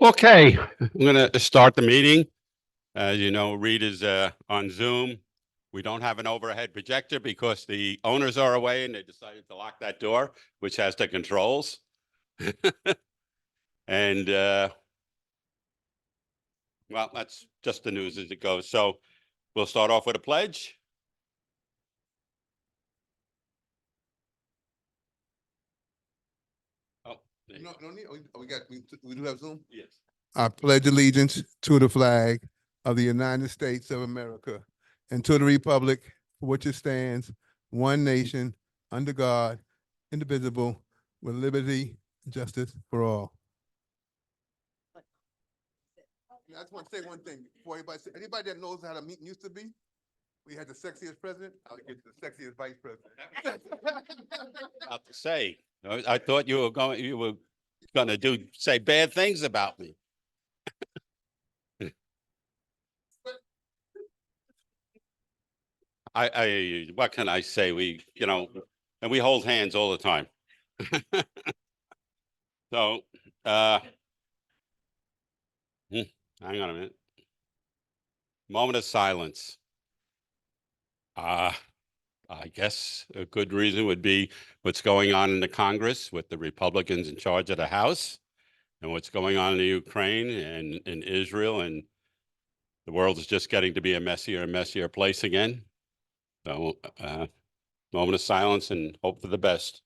Okay, I'm going to start the meeting. As you know, Reed is on Zoom. We don't have an overhead projector because the owners are away and they decided to lock that door, which has the controls. And well, that's just the news as it goes. So we'll start off with a pledge. Oh, No need. We do have Zoom. yes. I pledge allegiance to the flag of the United States of America and to the republic for which it stands, one nation, under God, indivisible, with liberty and justice for all. I just want to say one thing before anybody that knows how the meeting used to be, we had the sexiest president, I'll get the sexiest vice president. About to say, I thought you were going to say bad things about me. What can I say? And we hold hands all the time. So, hang on a minute. Moment of silence. I guess a good reason would be what's going on in the Congress with the Republicans in charge of the House and what's going on in the Ukraine and in Israel. And the world is just getting to be a messier and messier place again. So, moment of silence and hope for the best.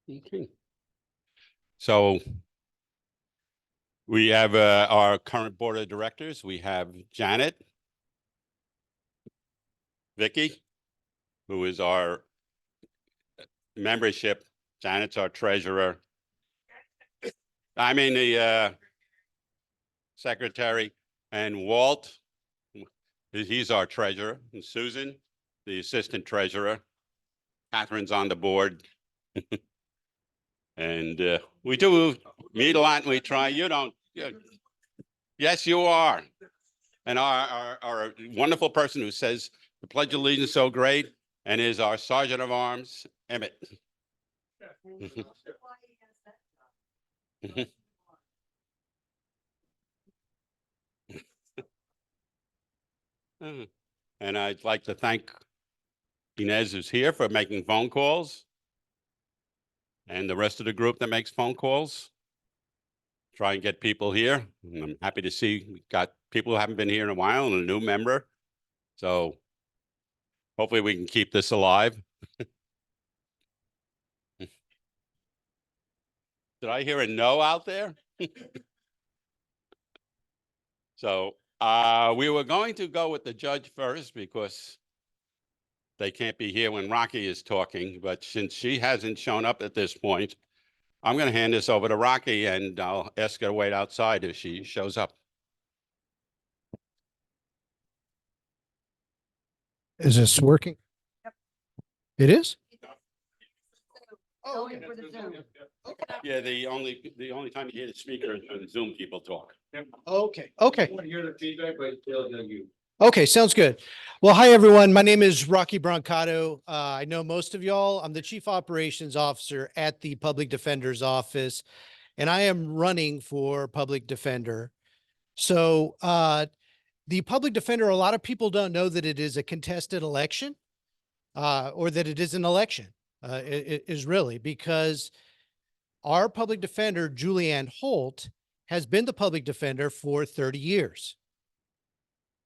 Okay. So we have our current board of directors. We have Janet, Vicky, who is our membership. Janet's our treasurer. I mean, the secretary, and Walt, he's our treasurer, and Susan, the assistant treasurer. Catherine's on the board. And we do meet a lot and we try. You don't. Yes, you are. And our wonderful person who says the Pledge of Allegiance so great and is our Sergeant of Arms, Emmett. And I'd like to thank Inez, who's here, for making phone calls, and the rest of the group that makes phone calls. Try and get people here. And I'm happy to see we've got people who haven't been here in a while and a new member. So hopefully we can keep this alive. Did I hear a no out there? So we were going to go with the judge first because they can't be here when Rocky is talking. But since she hasn't shown up at this point, I'm going to hand this over to Rocky and I'll ask her to wait outside if she shows up. Is this working? Yep. It is? Oh, okay. Yeah, the only time you hear the speaker is when Zoom people talk. Okay. Okay. I want to hear the feedback, but they'll hear you. Okay, sounds good. Well, hi, everyone. My name is Rocky Brancato. I know most of y'all. I'm the Chief Operations Officer at the Public Defender's Office, and I am running for Public Defender. So the Public Defender, a lot of people don't know that it is a contested election or that it is an election. It is really because our Public Defender, Julianne Holt, has been the Public Defender for 30 years.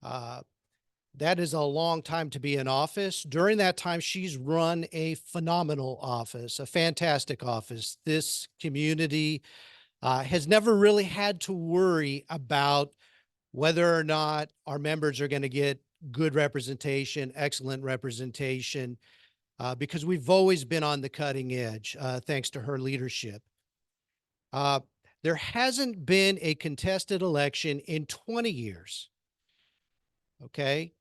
That is a long time to be in office. During that time, she's run a phenomenal office, a fantastic office. This community has never really had to worry about whether or not our members are going to get good representation, excellent representation, because we've always been on the cutting edge, thanks to her leadership. There hasn't been a contested election in 20 years. Okay.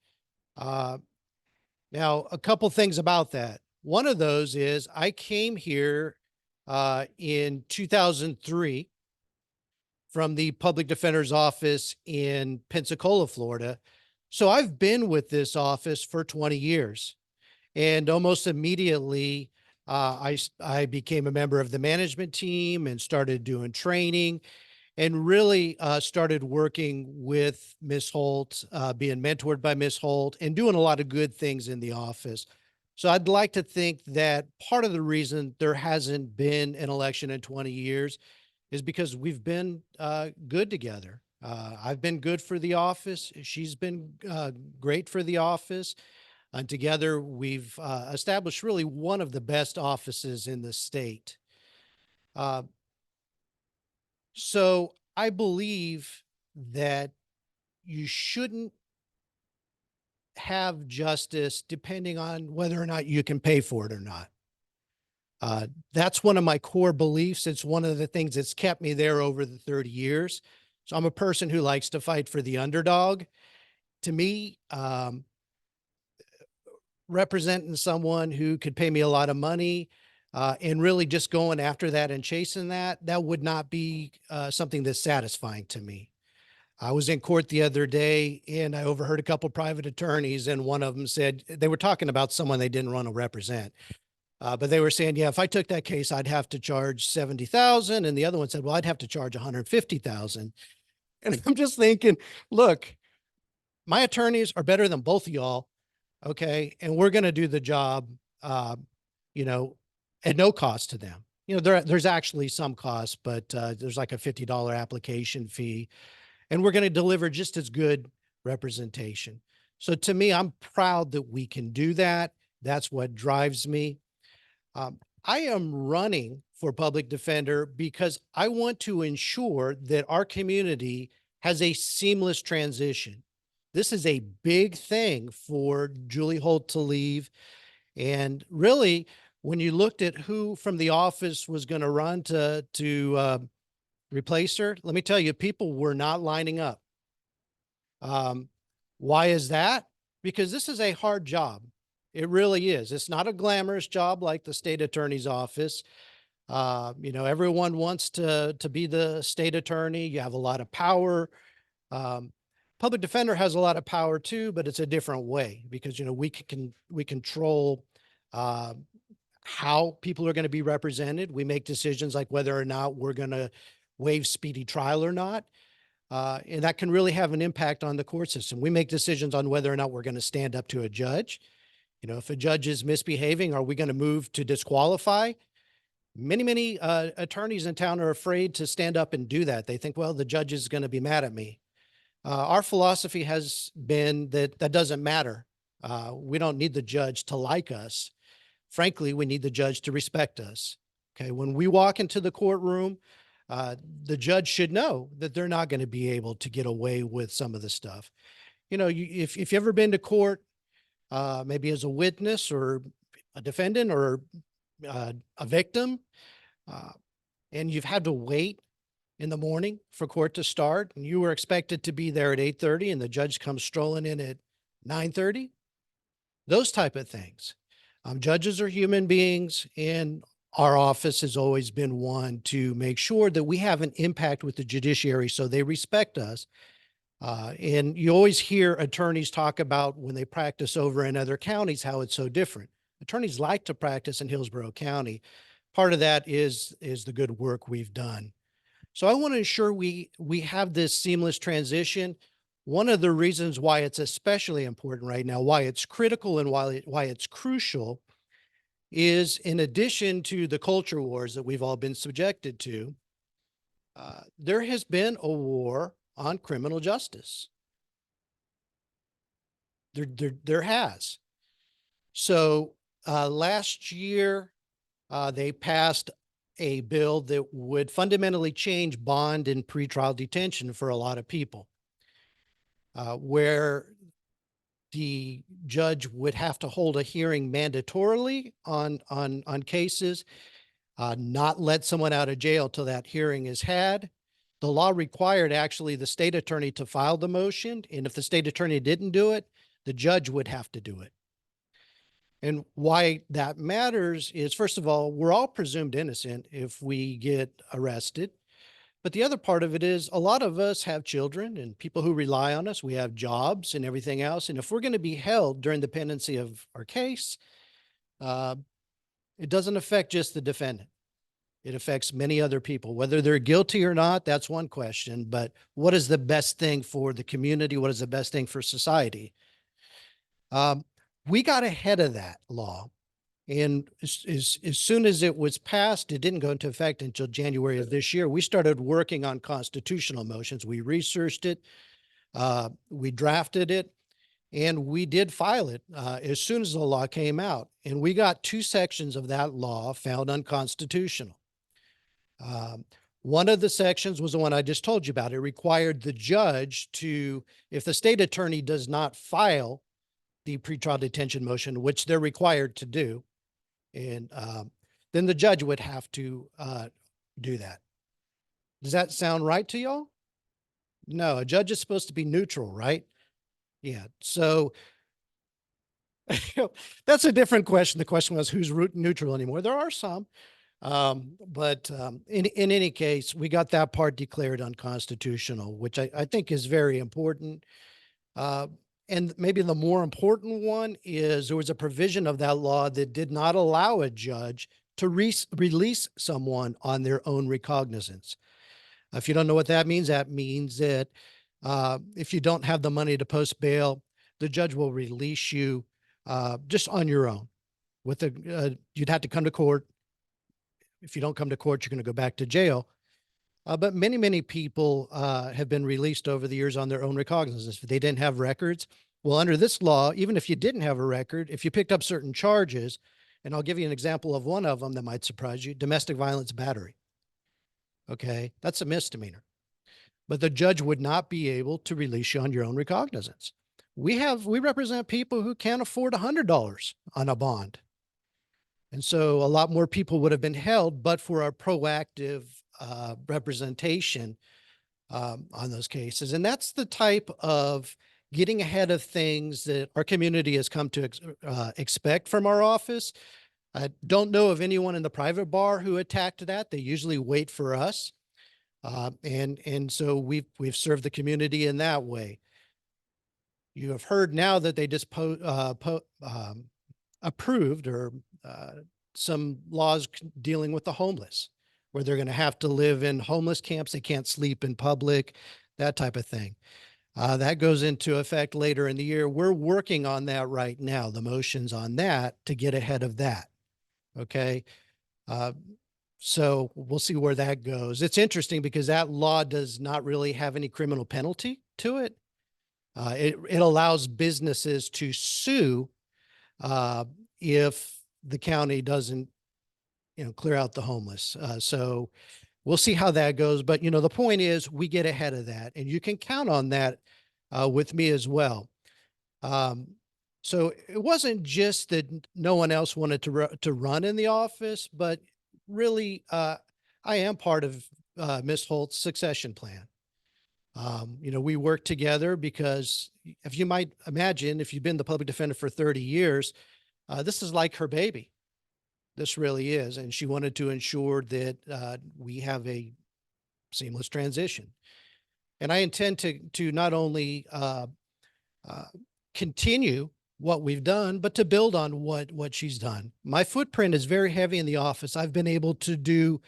Now, a couple things about that. One of those is I came here in 2003 from the public defender's office in Pensacola, Florida. So I've been with this office for 20 years. And almost immediately, I became a member of the management team and started doing training and really started working with Miss Holt, being mentored by Miss Holt and doing a lot of good things in the office. So I'd like to think that part of the reason there hasn't been an election in 20 years is because we've been good together. I've been good for the office. She's been great for the office. And together we've established really one of the best offices in the state. Uh, so I believe that you shouldn't have justice depending on whether or not you can pay for it or not. That's one of my core beliefs. It's one of the things that's kept me there over the 30 years. So I'm a person who likes to fight for the underdog. To me, representing someone who could pay me a lot of money and really just going after that and chasing that, that would not be something that's satisfying to me. I was in court the other day and I overheard a couple private attorneys, and one of them said they were talking about someone they didn't want to represent. But they were saying, yeah, if I took that case, I'd have to charge 70,000. And the other one said, well, I'd have to charge 150,000. And I'm just thinking, look, my attorneys are better than both of y'all. Okay. And we're going to do the job, you know, at no cost to them. You know, there's actually some cost, but there's like a $50 application fee, and we're going to deliver just as good representation. So to me, I'm proud that we can do that. That's what drives me. I am running for public defender because I want to ensure that our community has a seamless transition. This is a big thing for Julie Holt to leave. And really, when you looked at who from the office was going to run to replace her, let me tell you, people were not lining up. Why is that? Because this is a hard job. It really is. It's not a glamorous job like the state attorney's office. You know, everyone wants to be the state attorney. You have a lot of power. Public defender has a lot of power too, but it's a different way because, you know, we control how people are going to be represented. We make decisions like whether or not we're going to waive speedy trial or not. And that can really have an impact on the court system. We make decisions on whether or not we're going to stand up to a judge. You know, if a judge is misbehaving, are we going to move to disqualify? Many attorneys in town are afraid to stand up and do that. They think, well, the judge is going to be mad at me. Our philosophy has been that that doesn't matter. We don't need the judge to like us. Frankly, we need the judge to respect us. Okay, when we walk into the courtroom, the judge should know that they're not going to be able to get away with some of the stuff. You know, if you've ever been to court, maybe as a witness or a defendant or a victim, and you've had to wait in the morning for court to start, and you were expected to be there at 8:30 and the judge comes strolling in at 9:30, those type of things. Judges are human beings, and our office has always been one to make sure that we have an impact with the judiciary so they respect us. And you always hear attorneys talk about when they practice over in other counties, how it's so different. Attorneys like to practice in Hillsborough County. Part of that is the good work we've done. So I want to ensure we have this seamless transition. One of the reasons why it's especially important right now, why it's critical and why it's crucial is, in addition to the culture wars that we've all been subjected to, there has been a war on criminal justice. There has. So last year, they passed a bill that would fundamentally change bond and pretrial detention for a lot of people, where the judge would have to hold a hearing mandatorily on cases, not let someone out of jail till that hearing is had. The law required actually the state attorney to file the motion, and if the state attorney didn't do it, the judge would have to do it. And why that matters is, first of all, we're all presumed innocent if we get arrested. But the other part of it is a lot of us have children and people who rely on us. We have jobs and everything else. And if we're going to be held during the pendency of our case, it doesn't affect just the defendant. It affects many other people, whether they're guilty or not. That's one question, but what is the best thing for the community? What is the best thing for society? We got ahead of that law. And as soon as it was passed, it didn't go into effect until January of this year. We started working on constitutional motions. We researched it, we drafted it, and we did file it as soon as the law came out. And we got 2 sections of that law found unconstitutional. One of the sections was the one I just told you about. It required the judge to, if the state attorney does not file the pretrial detention motion, which they're required to do, and then the judge would have to do that. Does that sound right to y'all? No, a judge is supposed to be neutral, right? Yeah. So that's a different question. The question was who's neutral anymore? There are some. But in any case, we got that part declared unconstitutional, which I think is very important. And maybe the more important one is there was a provision of that law that did not allow a judge to release someone on their own recognizance. If you don't know what that means that if you don't have the money to post bail, the judge will release you just on your own. You'd have to come to court. If you don't come to court, you're going to go back to jail. But many people have been released over the years on their own recognizance. If they didn't have records, well, under this law, even if you didn't have a record, if you picked up certain charges, and I'll give you an example of one of them that might surprise you, domestic violence battery. Okay, that's a misdemeanor. But the judge would not be able to release you on your own recognizance. We represent people who can't afford $100 on a bond. And so a lot more people would have been held, but for our proactive representation on those cases. And that's the type of getting ahead of things that our community has come to expect from our office. I don't know of anyone in the private bar who attacked that. They usually wait for us. And so we've served the community in that way. You have heard now that they just approved or some laws dealing with the homeless, where they're going to have to live in homeless camps. They can't sleep in public, that type of thing. That goes into effect later in the year. We're working on that right now, the motions on that to get ahead of that. Okay. So we'll see where that goes. It's interesting because that law does not really have any criminal penalty to it. It allows businesses to sue if the county doesn't, clear out the homeless. So we'll see how that goes. But, the point is we get ahead of that, and you can count on that with me as well. So it wasn't just that no one else wanted to run in the office, but really I am part of Ms. Holt's succession plan. We work together because if you might imagine, if you've been the public defender for 30 years, this is like her baby. This really is. And she wanted to ensure that we have a seamless transition. And I intend to not only continue what we've done, but to build on what she's done. My footprint is very heavy in the office. I've been able to do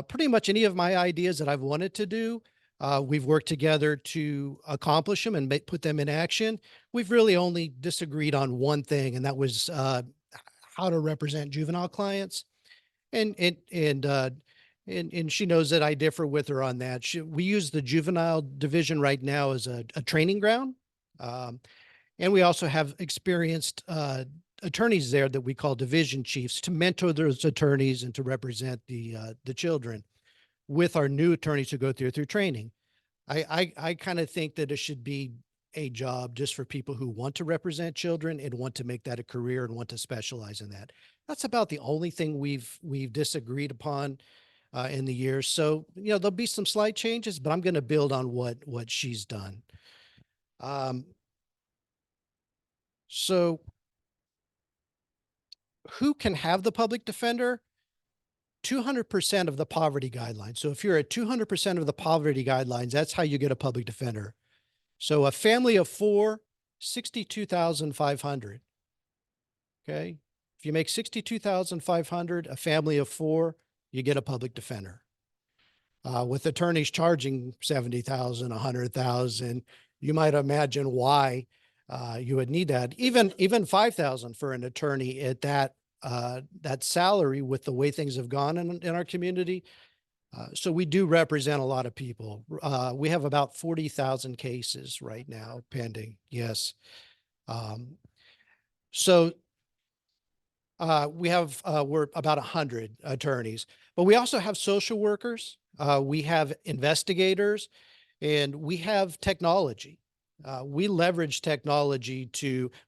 pretty much any of my ideas that I've wanted to do. We've worked together to accomplish them and put them in action. We've really only disagreed on one thing, and that was how to represent juvenile clients. And she knows that I differ with her on that. We use the juvenile division right now as a training ground. And we also have experienced attorneys there that we call division chiefs to mentor those attorneys and to represent the children with our new attorneys who go through training. I kind of think that it should be a job just for people who want to represent children and want to make that a career and want to specialize in that. That's about the only thing we've disagreed upon in the years. So, there'll be some slight changes, but I'm going to build on what she's done. So who can have the public defender? 200% of the poverty guidelines. So if you're at 200% of the poverty guidelines, that's how you get a public defender. So a family of four, 62,500. Okay. If you make 62,500, a family of four, you get a public defender. With attorneys charging 70,000, 100,000, you might imagine why you would need that. Even 5,000 for an attorney at that salary with the way things have gone in our community. So we do represent a lot of people. We have about 40,000 cases right now pending. Yes. So we're about 100 attorneys, but we also have social workers. We have investigators, and we have technology. We leverage technology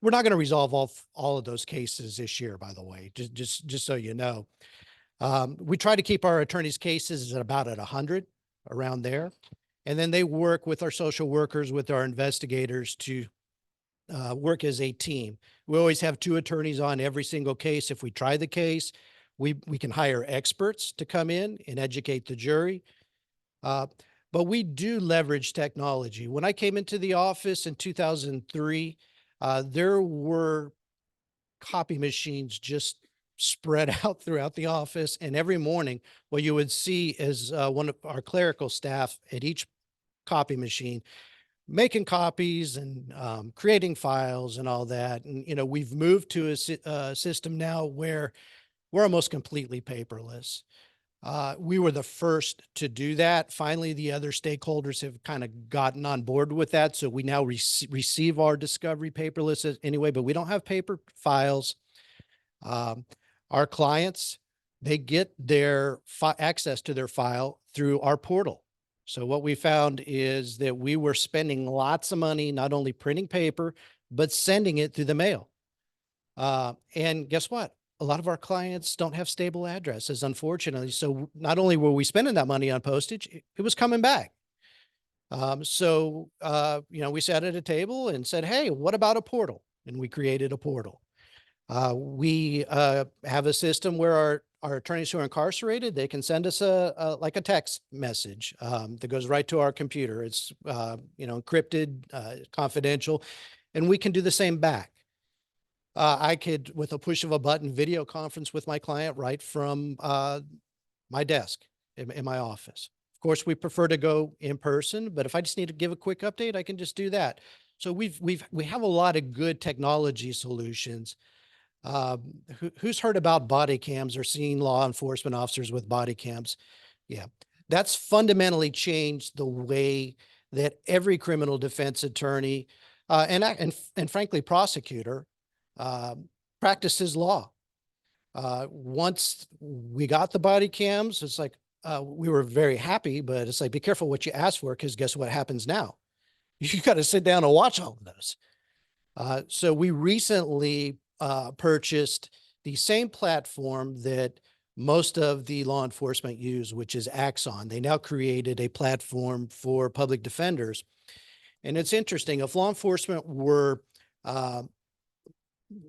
we're not going to resolve all of those cases this year, by the way, just so you know. We try to keep our attorneys' cases at about 100, around there. And then they work with our social workers, with our investigators to work as a team. We always have 2 attorneys on every single case. If we try the case, we can hire experts to come in and educate the jury. But we do leverage technology. When I came into the office in 2003, there were copy machines just spread out throughout the office. And every morning, what you would see is one of our clerical staff at each copy machine making copies and creating files and all that. And, we've moved to a system now where we're almost completely paperless. We were the first to do that. Finally, the other stakeholders have kind of gotten on board with that. So we now receive our discovery paperless anyway, but we don't have paper files. Our clients, they get their access to their file through our portal. So what we found is that we were spending lots of money, not only printing paper, but sending it through the mail. And guess what? A lot of our clients don't have stable addresses, unfortunately. So not only were we spending that money on postage, it was coming back. So we sat at a table and said, hey, what about a portal? And we created a portal. We have a system where our attorneys who are incarcerated, they can send us like a text message that goes right to our computer. It's encrypted, confidential, and we can do the same back. I could, with a push of a button, video conference with my client right from my desk in my office. Of course, we prefer to go in person, but if I just need to give a quick update, I can just do that. So we have a lot of good technology solutions. Who's heard about body cams or seen law enforcement officers with body cams? Yeah, that's fundamentally changed the way that every criminal defense attorney and frankly prosecutor practices law. Once we got the body cams, it's like we were very happy, but it's like, be careful what you ask for, because guess what happens now? You got to sit down and watch all of those. So we recently purchased the same platform that most of the law enforcement use, which is Axon. They now created a platform for public defenders. And it's interesting, if law enforcement were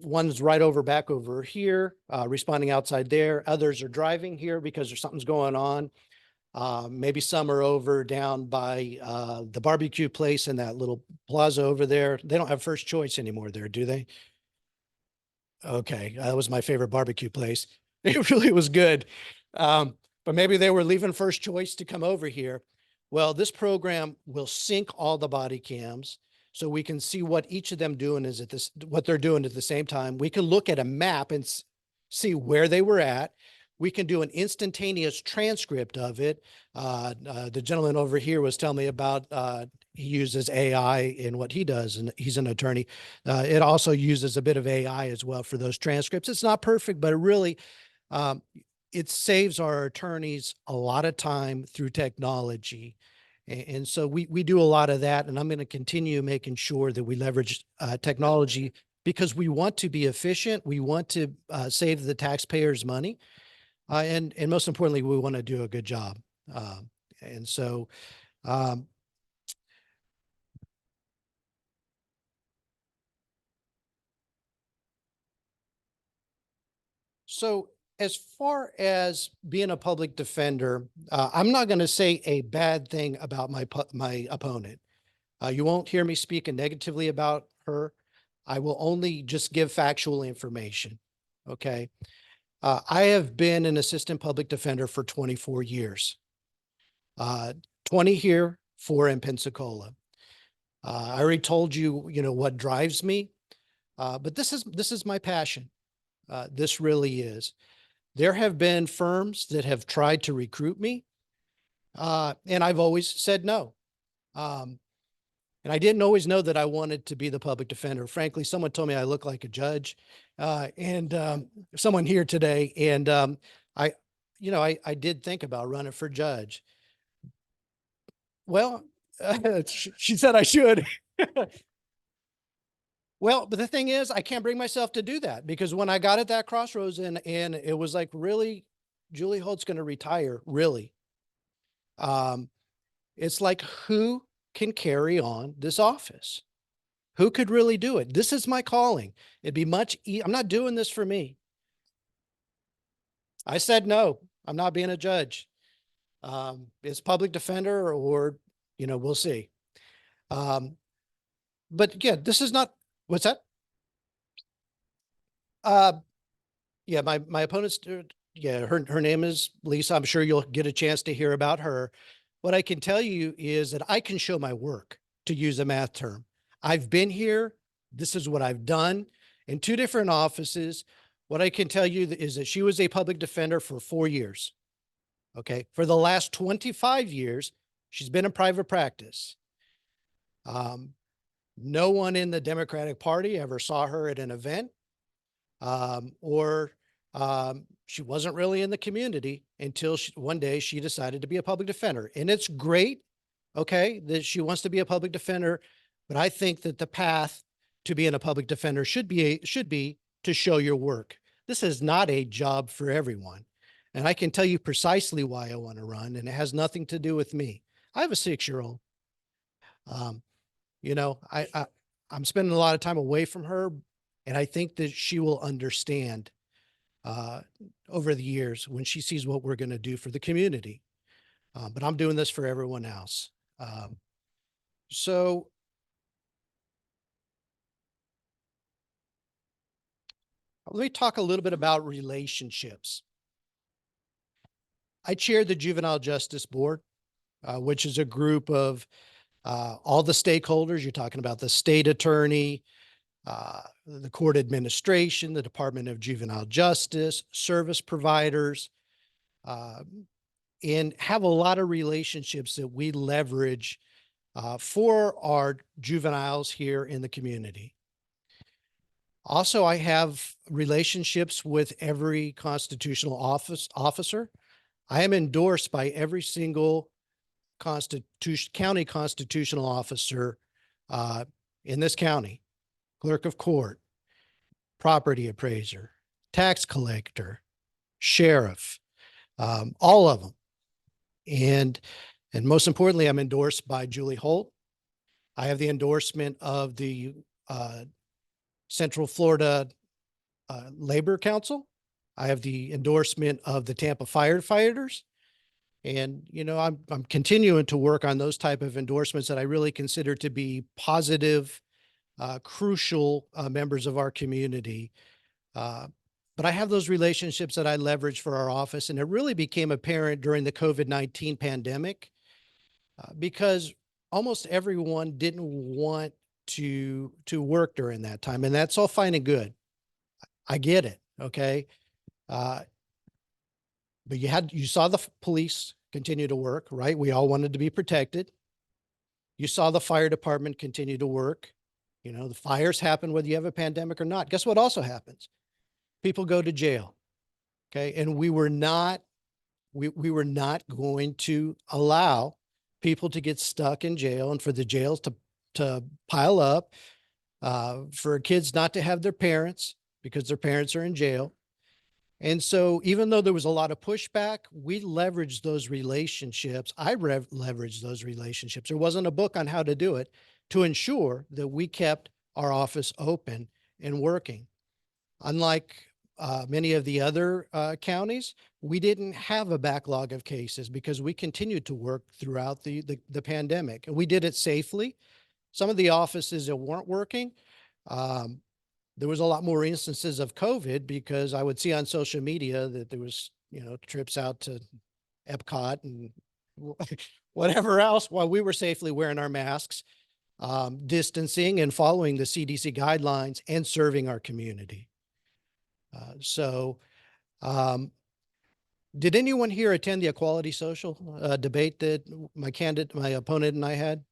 one's back over here, responding outside there, others are driving here because there's something's going on. Maybe some are over down by the barbecue place in that little plaza over there. They don't have first choice anymore there, do they? Okay, that was my favorite barbecue place. It really was good. But maybe they were leaving first choice to come over here. Well, this program will sync all the body cams so we can see what each of them what they're doing at the same time. We can look at a map and see where they were at. We can do an instantaneous transcript of it. The gentleman over here was telling me about he uses AI in what he does, and he's an attorney. It also uses a bit of AI as well for those transcripts. It's not perfect, but it really, it saves our attorneys a lot of time through technology. And so we do a lot of that, and I'm going to continue making sure that we leverage technology because we want to be efficient. We want to save the taxpayers money. And most importantly, we want to do a good job. And so, as far as being a public defender, I'm not going to say a bad thing about my opponent. You won't hear me speaking negatively about her. I will only just give factual information. Okay. I have been an assistant public defender for 24 years, 20 here, 4 in Pensacola. I already told you, what drives me, but this is my passion. This really is. There have been firms that have tried to recruit me, and I've always said no. And I didn't always know that I wanted to be the public defender. Frankly, someone told me I look like a judge, and someone here today. And I did think about running for judge. Well, she said I should. Well, but the thing is, I can't bring myself to do that because when I got at that crossroads and it was like, really, Julie Holt's going to retire, really. It's like, who can carry on this office? Who could really do it? This is my calling. It'd be I'm not doing this for me. I said, no, I'm not being a judge. It's public defender or, we'll see. But yeah, this is not, what's that? Yeah, my opponent's, yeah, her name is Lisa. I'm sure you'll get a chance to hear about her. What I can tell you is that I can show my work, to use a math term. I've been here. This is what I've done in 2 different offices. What I can tell you is that she was a public defender for 4 years. Okay. For the last 25 years, she's been in private practice. No one in the Democratic Party ever saw her at an event, or she wasn't really in the community until one day she decided to be a public defender. And it's great, okay, that she wants to be a public defender, but I think that the path to being a public defender should be to show your work. This is not a job for everyone. And I can tell you precisely why I want to run, and it has nothing to do with me. I have a 6-year-old. I'm spending a lot of time away from her, and I think that she will understand over the years when she sees what we're going to do for the community. But I'm doing this for everyone else. So let me talk a little bit about relationships. I chair the Juvenile Justice Board, which is a group of all the stakeholders. You're talking about the state attorney, the court administration, the Department of Juvenile Justice, service providers, and have a lot of relationships that we leverage for our juveniles here in the community. Also, I have relationships with every constitutional officer. I am endorsed by every single county constitutional officer in this county: clerk of court, property appraiser, tax collector, sheriff, all of them. And most importantly, I'm endorsed by Julie Holt. I have the endorsement of the Central Florida Labor Council. I have the endorsement of the Tampa firefighters. And, I'm continuing to work on those type of endorsements that I really consider to be positive, crucial members of our community. But I have those relationships that I leverage for our office. And it really became apparent during the COVID-19 pandemic because almost everyone didn't want to work during that time. And that's all fine and good. I get it. Okay. But you saw the police continue to work, right? We all wanted to be protected. You saw the fire department continue to work. The fires happen whether you have a pandemic or not. Guess what also happens? People go to jail. Okay. And we were not going to allow people to get stuck in jail and for the jails to pile up, for kids not to have their parents because their parents are in jail. And so even though there was a lot of pushback, we leveraged those relationships. I leveraged those relationships. There wasn't a book on how to do it to ensure that we kept our office open and working. Unlike many of the other counties, we didn't have a backlog of cases because we continued to work throughout the pandemic, and we did it safely. Some of the offices that weren't working, there was a lot more instances of COVID because I would see on social media that there was, trips out to Epcot and whatever else while we were safely wearing our masks, distancing and following the CDC guidelines and serving our community. Did anyone here attend the equality social debate that my opponent and I had?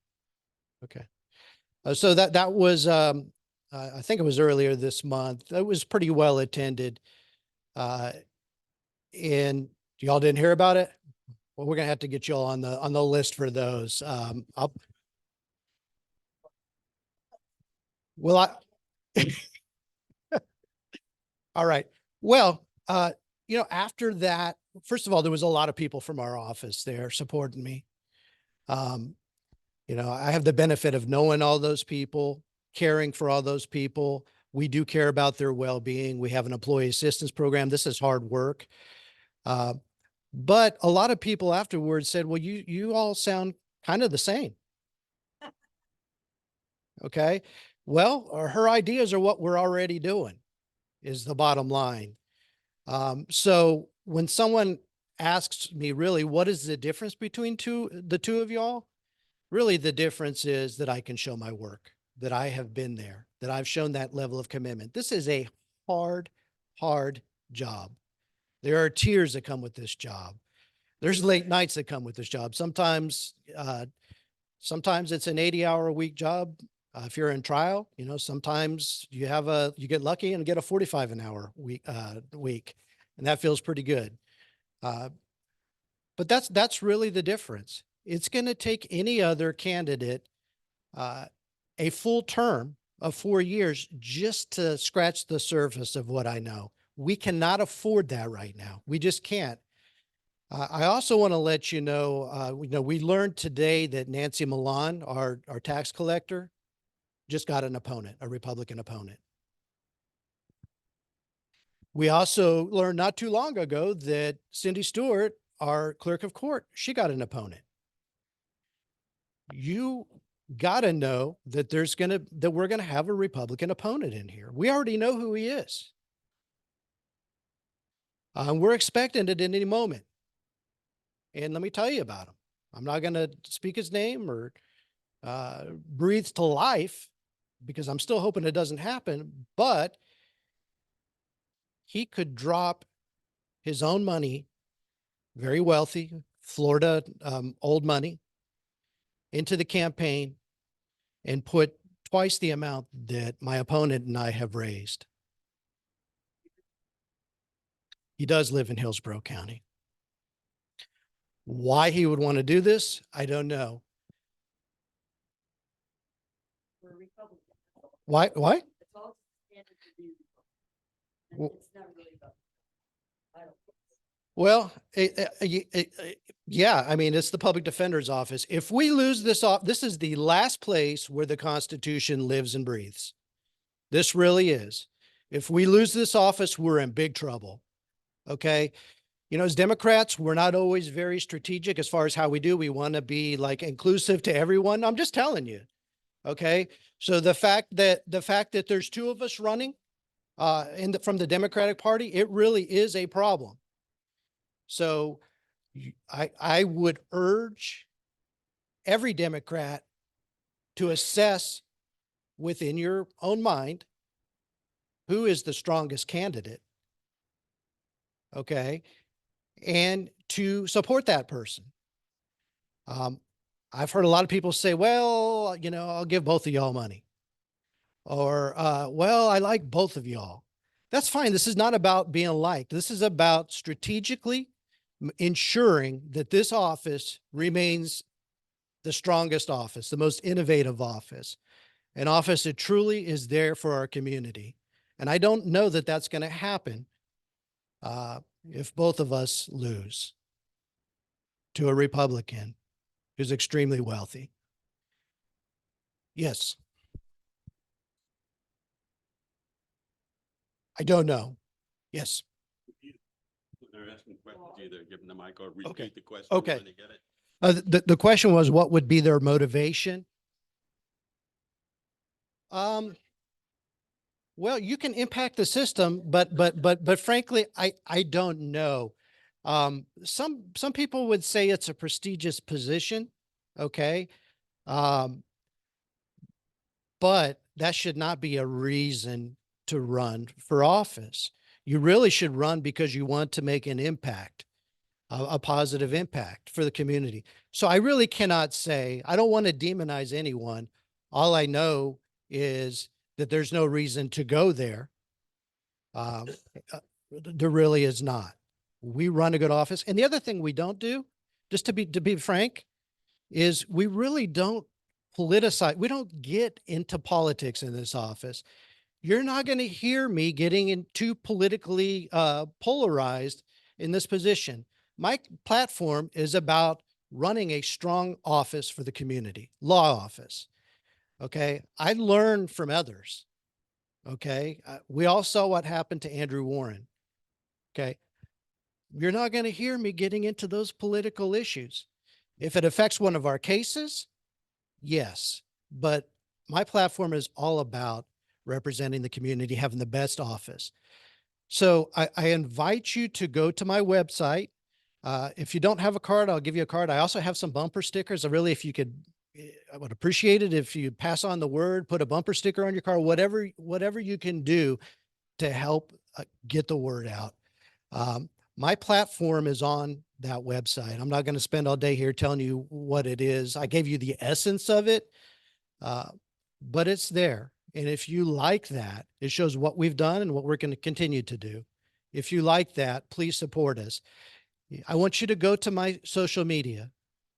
Okay. So that was, I think it was earlier this month. It was pretty well attended. And y'all didn't hear about it? Well, we're gonna have to get y'all on the list for those. All right. Well, after that, first of all, there was a lot of people from our office there supporting me. I have the benefit of knowing all those people, caring for all those people. We do care about their well-being. We have an employee assistance program. This is hard work. But a lot of people afterwards said, well, you all sound kind of the same. Okay. Well, her ideas are what we're already doing is the bottom line. So when someone asks me really, what is the difference between the two of y'all? Really, the difference is that I can show my work, that I have been there, that I've shown that level of commitment. This is a hard, hard job. There are tears that come with this job. There's late nights that come with this job. Sometimes it's an 80-hour-a-week job. If you're in trial, sometimes you get lucky and get a 45-hour week, and that feels pretty good. But that's really the difference. It's going to take any other candidate a full term of 4 years just to scratch the surface of what I know. We cannot afford that right now. We just can't. I also want to let you know, we learned today that Nancy Milan, our tax collector, just got an opponent, a Republican opponent. We also learned not too long ago that Cindy Stewart, our clerk of court, she got an opponent. You got to know that we're going to have a Republican opponent in here. We already know who he is. We're expecting it in any moment. And let me tell you about him. I'm not going to speak his name or breathe to life because I'm still hoping it doesn't happen, but he could drop his own money, very wealthy, Florida old money, into the campaign and put twice the amount that my opponent and I have raised. He does live in Hillsborough County. Why he would want to do this, I don't know. Why? Well, yeah, I mean, it's the public defender's office. If we lose this off, this is the last place where the Constitution lives and breathes. This really is. If we lose this office, we're in big trouble. Okay. As Democrats, we're not always very strategic as far as how we do. We want to be like inclusive to everyone. I'm just telling you. Okay. So the fact that there's two of us running from the Democratic Party, it really is a problem. So I would urge every Democrat to assess within your own mind who is the strongest candidate. Okay. And to support that person. I've heard a lot of people say, well, I'll give both of y'all money. Or, well, I like both of y'all. That's fine. This is not about being liked. This is about strategically ensuring that this office remains the strongest office, the most innovative office, an office that truly is there for our community. And I don't know that that's going to happen if both of us lose to a Republican who's extremely wealthy. Yes. I don't know. Yes. When they're asking questions, either give them the mic or Okay. repeat the question. Okay. when they get it. The question was, what would be their motivation? Well, you can impact the system, but frankly, I don't know. Some people would say it's a prestigious position. Okay. Um, but that should not be a reason to run for office. You really should run because you want to make an impact, a positive impact for the community. So I really cannot say, I don't want to demonize anyone. All I know is that there's no reason to go there. Um, uh, there really is not. We run a good office. And the other thing we don't do, just to be frank, is we really don't politicize. We don't get into politics in this office. You're not going to hear me getting in too politically polarized in this position. My platform is about running a strong office for the community, law office. Okay. I learn from others. Okay. We all saw what happened to Andrew Warren. Okay. You're not going to hear me getting into those political issues. If it affects one of our cases, yes. But my platform is all about representing the community, having the best office. So I invite you to go to my website. If you don't have a card, I'll give you a card. I also have some bumper stickers. If you could, I would appreciate it if you pass on the word, put a bumper sticker on your car, whatever you can do to help get the word out. My platform is on that website. I'm not going to spend all day here telling you what it is. I gave you the essence of it, but it's there. And if you like that, it shows what we've done and what we're going to continue to do. If you like that, please support us. I want you to go to my social media.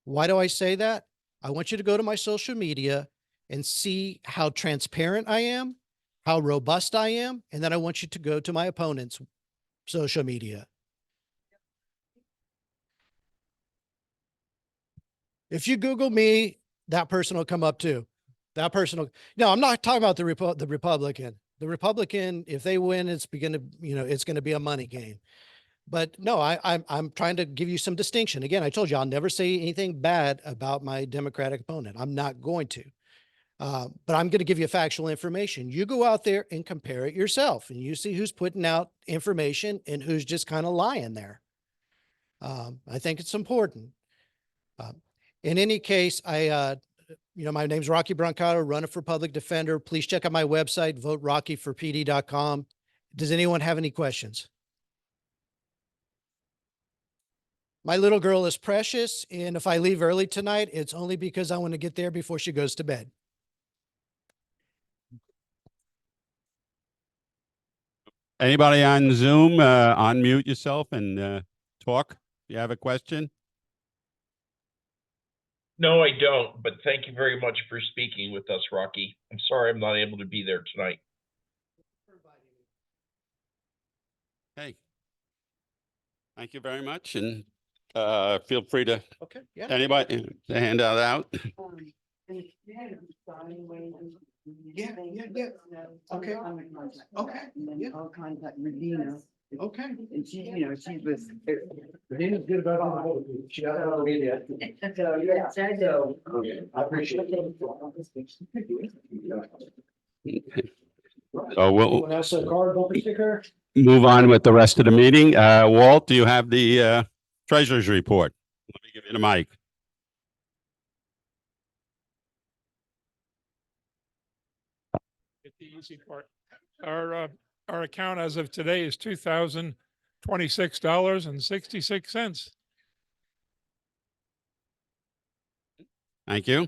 Why do I say that? I want you to go to my social media and see how transparent I am, how robust I am. And then I want you to go to my opponent's social media. If you Google me, that person will come up too. That person will, no, I'm not talking about the Republican. The Republican, if they win, it's going to be a money game. But no, I'm trying to give you some distinction. Again, I told you, I'll never say anything bad about my Democratic opponent. I'm not going to. But I'm going to give you factual information. You go out there and compare it yourself, and you see who's putting out information and who's just kind of lying there. I think it's important. In any case, my name's Rocky Brancato, running for public defender. Please check out my website, voterockyforpd.com. Does anyone have any questions? My little girl is precious, and if I leave early tonight, it's only because I want to get there before she goes to bed. Anybody on Zoom, unmute yourself and talk. If you have a question. No, I don't, but thank you very much for speaking with us, Rocky. I'm sorry I'm not able to be there tonight. Hey. Thank you very much. And feel free to, Okay, yeah. anybody, to hand that out. Yeah. Okay. Okay. Yeah. I'll contact Regina. Okay. And she, she was. Regina's good about all the vote. She got it on media. So, yes, I know. I appreciate it. So we'll Anyone else a card, bumper sticker? move on with the rest of the meeting. Walt, do you have the treasurer's report? Let me give you the mic. Get the easy part. Our account as of today is $2,026.66. Thank you.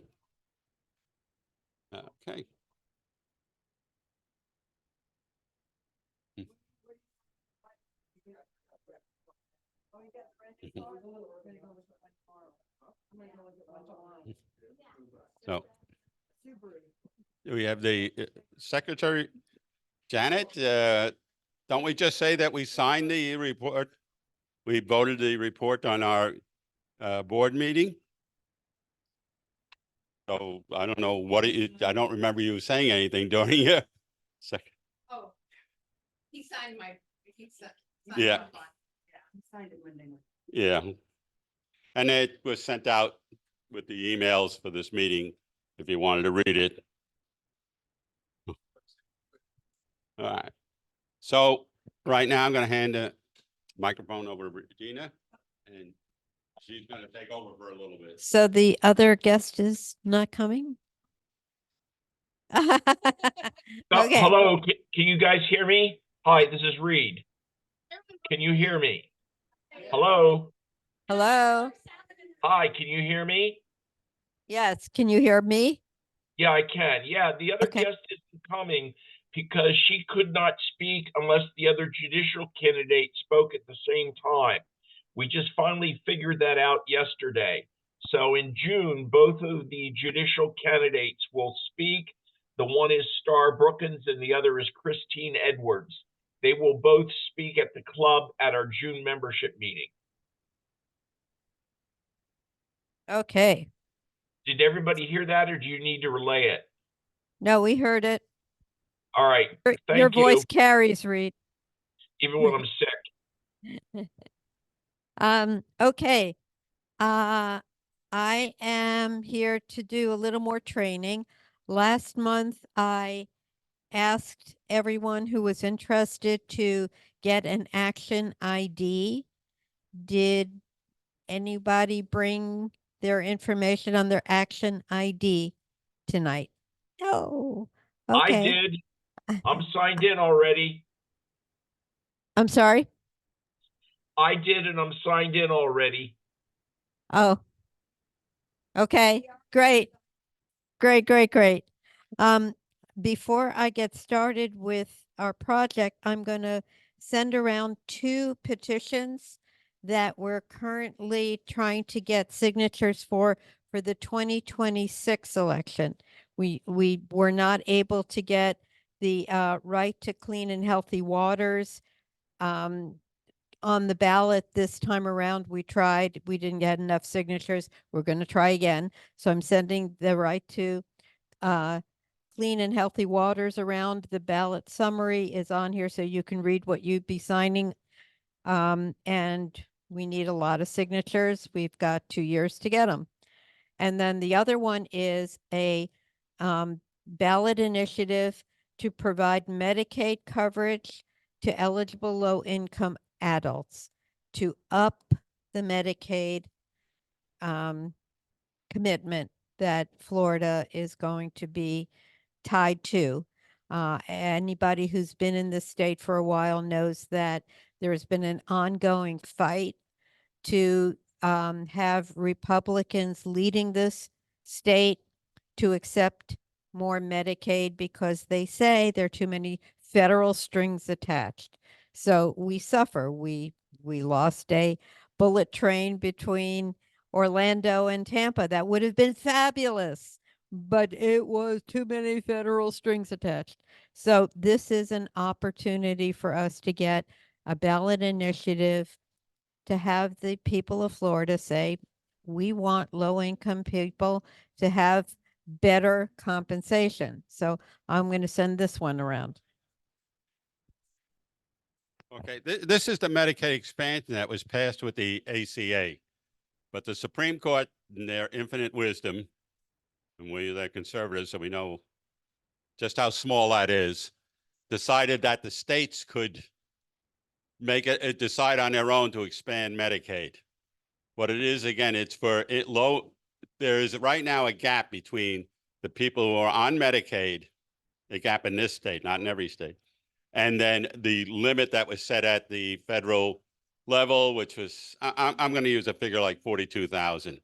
Okay. So we have the secretary, Janet, don't we just say that we signed the report? We voted the report on our board meeting? So I don't know what I don't remember you saying anything during it. Oh, he signed my Yeah. Signed it Monday night. Yeah. And it was sent out with the emails for this meeting, if you wanted to read it. All right. So right now I'm going to hand the microphone over to Regina, and she's going to take over for a little bit. So the other guest is not coming? Okay. Hello, can you guys hear me? Hi, this is Reed. Can you hear me? Hello? Hello? Hi, can you hear me? Yes, can you hear me? Yeah, I can. Yeah, the other Okay. guest isn't coming because she could not speak unless the other judicial candidate spoke at the same time. We just finally figured that out yesterday. So in June, both of the judicial candidates will speak. The one is Star Brookins and the other is Christine Edwards. They will both speak at the club at our June membership meeting. Okay. Did everybody hear that, or do you need to relay it? No, we heard it. All right, Your thank you, voice carries, Reed. even when I'm sick. Okay. I am here to do a little more training. Last month, I asked everyone who was interested to get an action ID. Did anybody bring their information on their action ID tonight? No. I Okay. did. I'm signed in already. I'm sorry. I did, and I'm signed in already. Oh. Okay. Great. Great, great, great. Before I get started with our project, I'm going to send around 2 petitions that we're currently trying to get signatures for the 2026 election. We were not able to get the right to clean and healthy waters on the ballot this time around. We tried, we didn't get enough signatures. We're going to try again. So I'm sending the right to clean and healthy waters around. The ballot summary is on here so you can read what you'd be signing. And we need a lot of signatures. We've got 2 years to get them. And then the other one is a ballot initiative to provide Medicaid coverage to eligible low-income adults, to up the Medicaid commitment that Florida is going to be tied to. Anybody who's been in this state for a while knows that there's been an ongoing fight to have Republicans leading this state to accept more Medicaid because they say there are too many federal strings attached. So we suffer. We lost a bullet train between Orlando and Tampa. That would have been fabulous, but it was too many federal strings attached. So this is an opportunity for us to get a ballot initiative to have the people of Florida say, we want low-income people to have better compensation. So I'm going to send this one around. Okay, this is the Medicaid expansion that was passed with the ACA. But the Supreme Court, in their infinite wisdom, and they're conservatives, so we know just how small that is, decided that the states could make it decide on their own to expand Medicaid. What it is, again, it's for low. There is right now a gap between the people who are on Medicaid, a gap in this state, not in every state, and then the limit that was set at the federal level, which was, I'm going to use a figure like 42,000.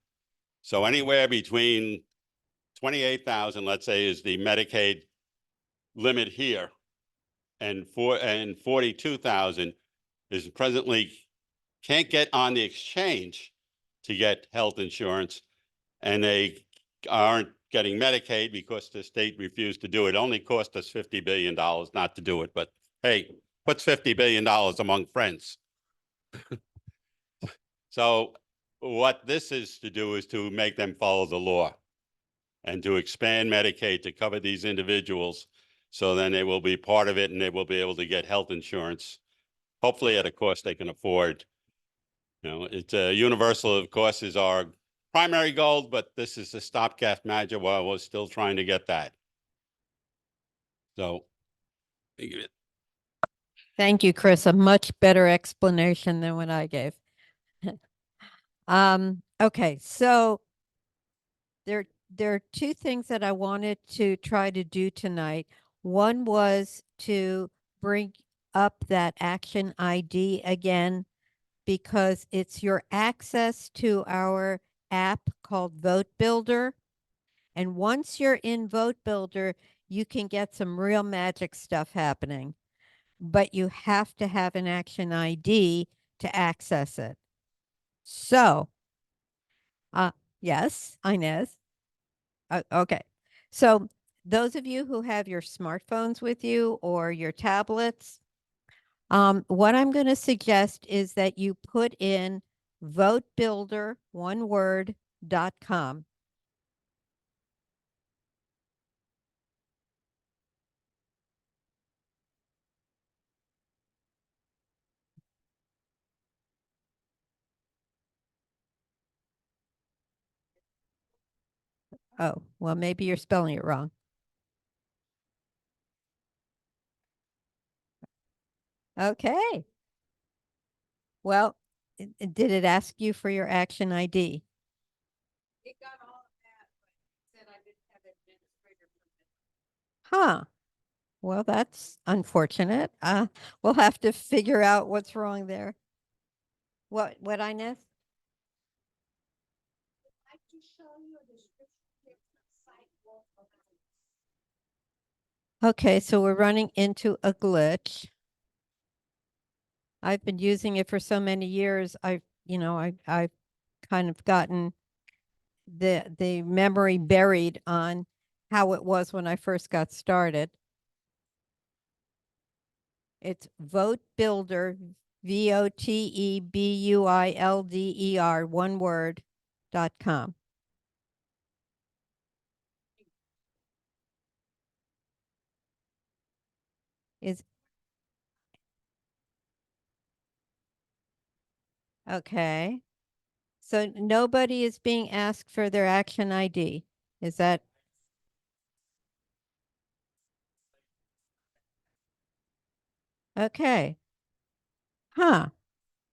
So anywhere between 28,000, let's say, is the Medicaid limit here, and 42,000 is presently can't get on the exchange to get health insurance, and they aren't getting Medicaid because the state refused to do it. It only cost us $50 billion not to do it, but hey, what's $50 billion among friends? So what this is to do is to make them follow the law and to expand Medicaid to cover these individuals, so then they will be part of it and they will be able to get health insurance hopefully at a cost they can afford. You know, it's universal, of course, is our primary goal, but this is a stopgap measure while we're still trying to get that. So. Thank you, Chris. A much better explanation than what I gave. Okay, so there are two things that I wanted to try to do tonight. One was to bring up that action ID again, because it's your access to our app called Vote Builder. And once you're in Vote Builder, you can get some real magic stuff happening, but you have to have an action ID to access it. So, yes, Inez. Okay. So those of you who have your smartphones with you or your tablets, what I'm going to suggest is that you put in votebuilder, one word, .com. Oh, well, maybe you're spelling it wrong. Okay. Well, did it ask you for your action ID? It got all of that, but said I didn't have administrator permission. Huh. Well, that's unfortunate. We'll have to figure out what's wrong there. What, Inez? I'd like to show you a description of the site wall of the- Okay, so we're running into a glitch. I've been using it for so many years. I've kind of gotten the memory buried on how it was when I first got started. It's Vote Builder, VOTEBUILDER, one word, .com. Is okay. So nobody is being asked for their action ID. Is that? Okay. Huh.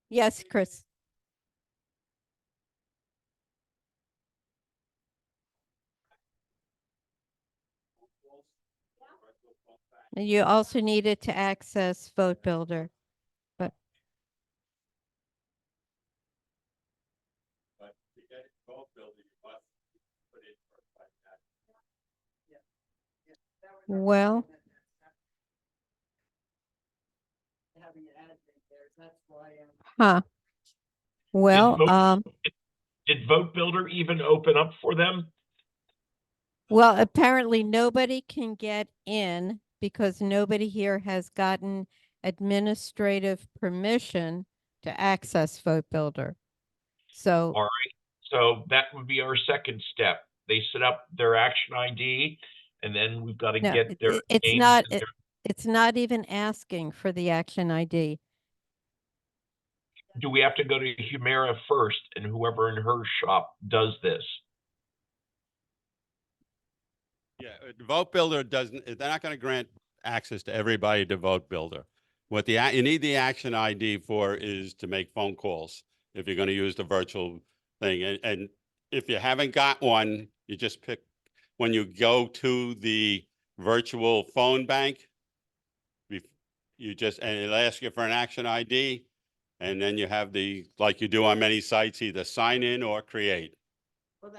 Yes, Chris. You also needed to access Vote Builder. But to get Vote Builder, you must put in for that. well, huh. Well, Did Vote Builder even open up for them? well, apparently nobody can get in because nobody here has gotten administrative permission to access Vote Builder. So, All right. So that would be our second step. They set up their action ID, and then we've got to no, get their it's names not, and their- it's not even asking for the action ID. do we have to go to Humira first, and whoever in her shop does this? Yeah, Vote Builder doesn't, they're not going to grant access to everybody to Vote Builder. What you need the action ID for is to make phone calls if you're going to use the virtual thing. And if you haven't got one, you just pick, when you go to the virtual phone bank, you just, and it'll ask you for an action ID. And then you have the, like you do on many sites, either sign in or create. Well,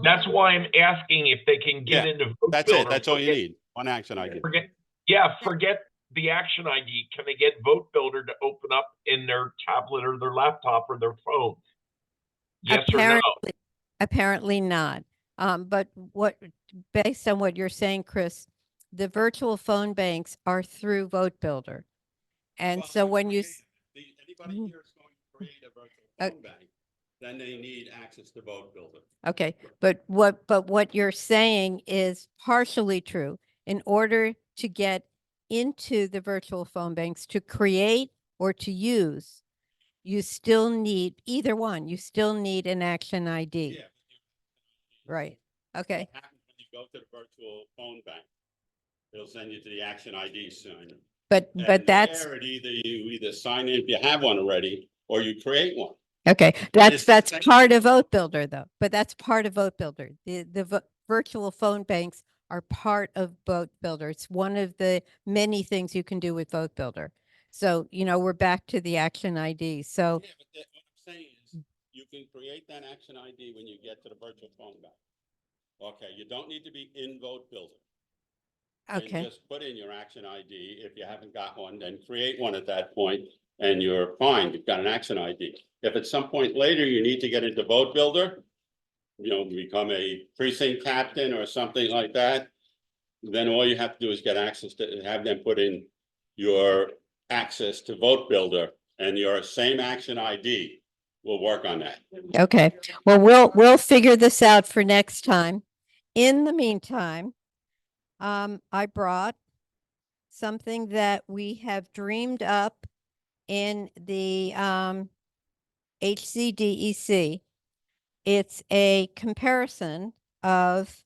That's why I'm asking if they can get Yeah, into Vote That's Builder. it. That's all you Forget- need. One action ID. Forget the action ID. Can they get Vote Builder to open up in their tablet or their laptop or their phone? Yes or no? Apparently not. But based on what you're saying, Chris, the virtual phone banks are through Vote Builder. And Well, so when you, anybody Mhm. here is going to create a virtual Uh, phone bank, then they need access to Vote Builder. okay, but what you're saying is partially true. In order to get into the virtual phone banks, to create or to use, you still need either one. You still need an action ID. Yeah. Right. Okay. What happens when you go to the virtual phone bank? It'll send you to the action ID sign. But And that's there, you either sign in if you have one already, or you create one. okay. it's the That's same part of Vote Builder though. But that's part of Vote Builder. The virtual phone banks are part of Vote Builder. It's one of the many things you can do with Vote Builder. So, we're back to the action ID. So Yeah, but what I'm saying is, you can create that action ID when you get to the virtual phone bank. Okay, you don't need to be in Vote Builder. And okay. just put in your action ID. If you haven't got one, then create one at that point, and you're fine. You've got an action ID. If at some point later you need to get into Vote Builder, become a precinct captain or something like that, then all you have to do is get access to have them put in your access to Vote Builder, and your same action ID will work on that. Okay. Well, we'll figure this out for next time. In the meantime, I brought something that we have dreamed up in the HCDEC. It's a comparison of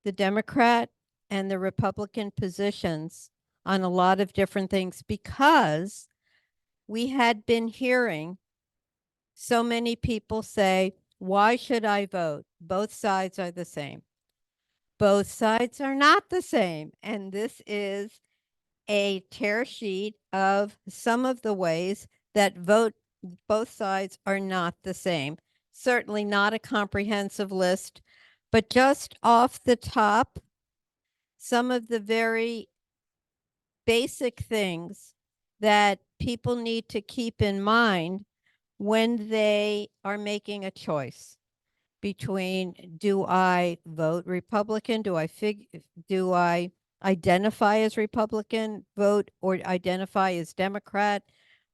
the Democrat and the Republican positions on a lot of different things because we had been hearing so many people say, why should I vote? Both sides are the same. Both sides are not the same. And this is a tear sheet of some of the ways that both sides are not the same. Certainly not a comprehensive list, but just off the top, some of the very basic things that people need to keep in mind when they are making a choice between, do I vote Republican? Do I identify as Republican, vote, or identify as Democrat?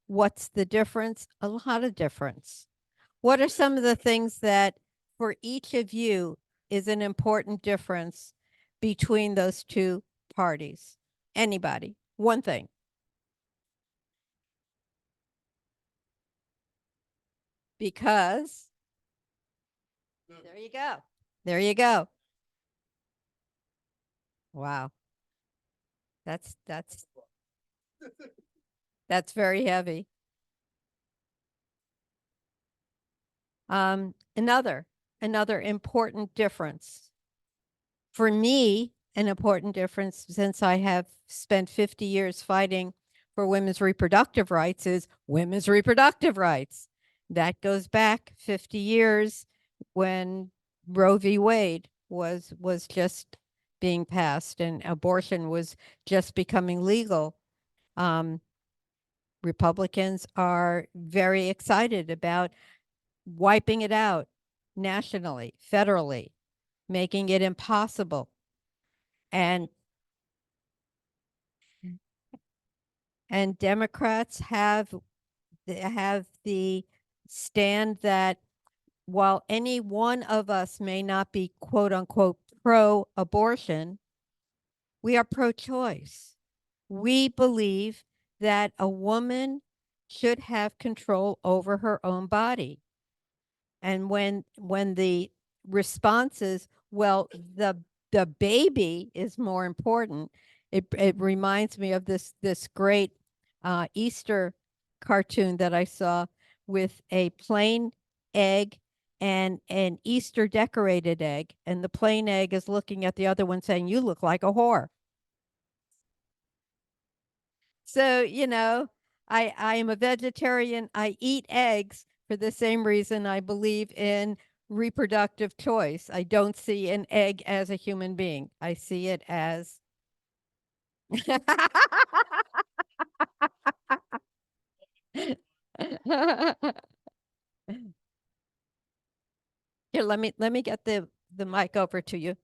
What's the difference? A lot of difference. What are some of the things that for each of you is an important difference between those two parties? Anybody? One thing. Because there you go. There you go. Wow. That's that's very heavy. Another important difference for me, an important difference since I have spent 50 years fighting for women's reproductive rights is women's reproductive rights. That goes back 50 years when Roe v. Wade was just being passed and abortion was just becoming legal. Republicans are very excited about wiping it out nationally, federally, making it impossible. And Democrats have the stand that while any one of us may not be quote unquote pro-abortion, we are pro-choice. We believe that a woman should have control over her own body. And when the response is, well, the baby is more important, it reminds me of this great Easter cartoon that I saw with a plain egg and an Easter decorated egg, and the plain egg is looking at the other one saying, "You look like a whore." So, I am a vegetarian. I eat eggs for the same reason I believe in reproductive choice. I don't see an egg as a human being. I see it as Here, let me get the mic over to you. As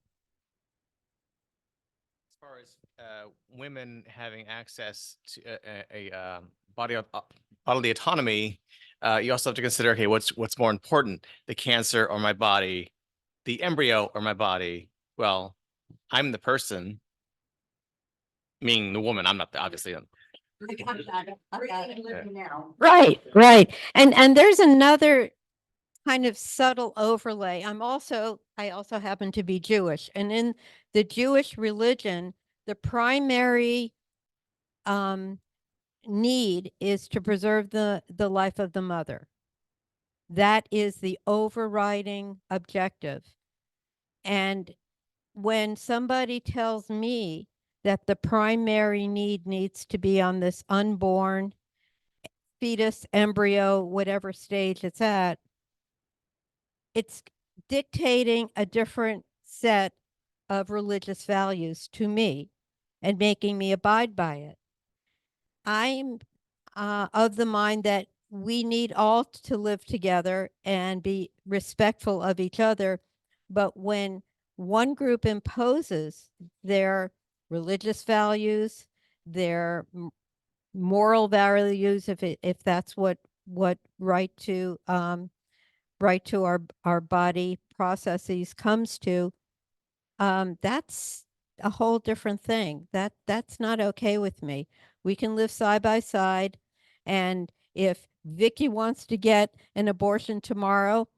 far as women having access to a bodily autonomy, you also have to consider, okay, what's more important, the cancer or my body, the embryo or my body? Well, I'm the person, meaning the woman. I'm not obviously. Right, right. And there's another kind of subtle overlay. I also happen to be Jewish, and in the Jewish religion, the primary need is to preserve the life of the mother. That is the overriding objective. And when somebody tells me that the primary need needs to be on this unborn fetus, embryo, whatever stage it's at, it's dictating a different set of religious values to me and making me abide by it. I'm of the mind that we need all to live together and be respectful of each other. But when one group imposes their religious values, their moral values, if that's what right to our body processes comes to, that's a whole different thing. That's not okay with me. We can live side by side, and if Vicky wants to get an abortion tomorrow,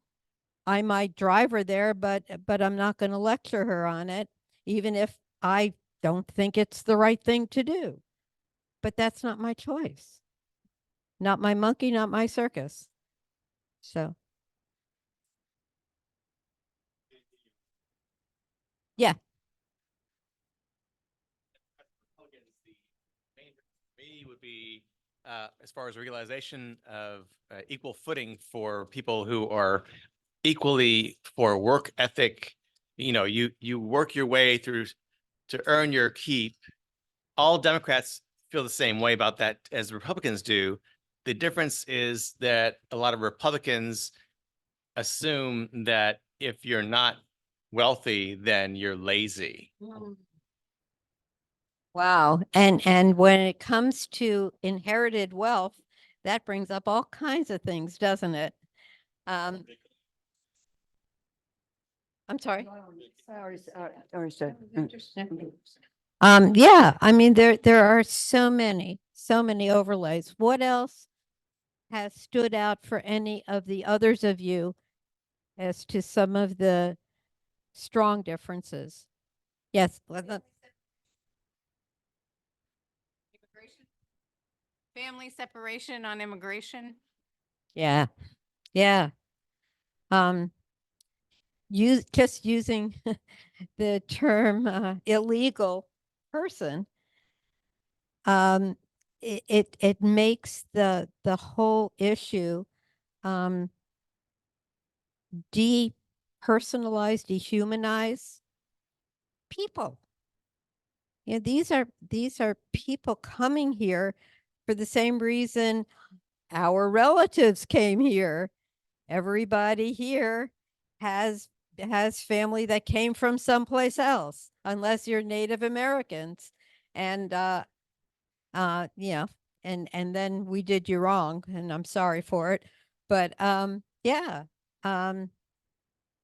I might drive her there, but I'm not going to lecture her on it, even if I don't think it's the right thing to do. But that's not my choice. Not my monkey, not my circus. So, yeah. Me would be as far as realization of equal footing for people who are equally for work ethic. You know, you work your way through to earn your keep. All Democrats feel the same way about that as Republicans do. The difference is that a lot of Republicans assume that if you're not wealthy, then you're lazy. Wow. And when it comes to inherited wealth, that brings up all kinds of things, doesn't it? I'm sorry. Yeah, I mean, there are so many overlays. What else has stood out for any of the others of you as to some of the strong differences? Yes. Immigration. Family separation on immigration. Yeah. Yeah. Just using the term illegal person, it makes the whole issue depersonalize, dehumanize people. Yeah, these are people coming here for the same reason our relatives came here. Everybody here has family that came from someplace else, unless you're Native Americans. And yeah, and then we did you wrong, and I'm sorry for it. But yeah.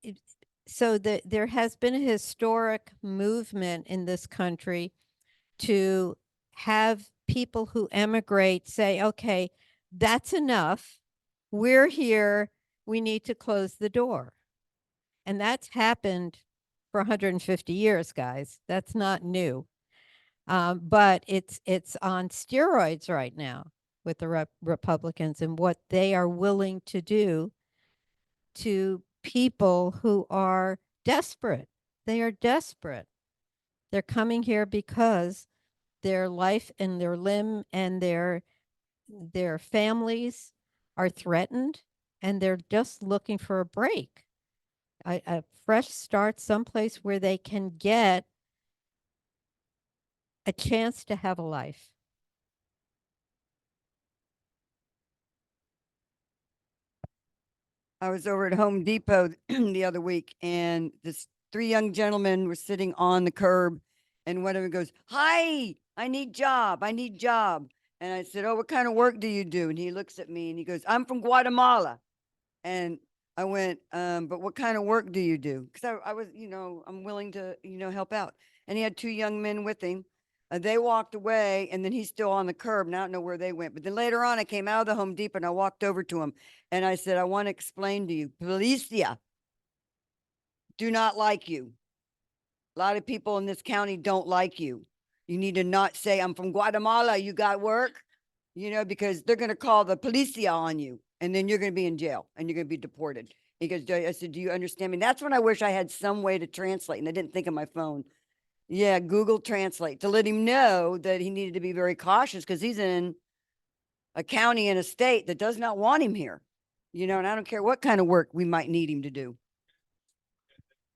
It, so there has been a historic movement in this country to have people who emigrate say, okay, that's enough. We're here. We need to close the door. And that's happened for 150 years, guys. That's not new. But it's on steroids right now with the Republicans and what they are willing to do to people who are desperate. They are desperate. They're coming here because their life and their limb and their families are threatened, and they're just looking for a break, a fresh start, someplace where they can get a chance to have a life. I was over at Home Depot the other week, and this 3 young gentlemen were sitting on the curb, and one of them goes, "Hi, I need job. I need job." And I said, "Oh, what kind of work do you do?" And he looks at me and he goes, "I'm from Guatemala." And I went, "But what kind of work do you do?" Because I was, I'm willing to, help out. And he had 2 young men with him. They walked away and then he's still on the curb and I don't know where they went. But then later on, I came out of the Home Depot and I walked over to him and I said, I want to explain to you, Policia do not like you. A lot of people in this county don't like you. You need to not say, I'm from Guatemala, you got work, you know, because they're going to call the policia on you and then you're going to be in jail and you're going to be deported. He goes, I said, do you understand me? That's when I wish I had some way to translate and I didn't think of my phone. Yeah, Google Translate to let him know that he needed to be very cautious because he's in a county and a state that does not want him here. You know, and I don't care what kind of work we might need him to do.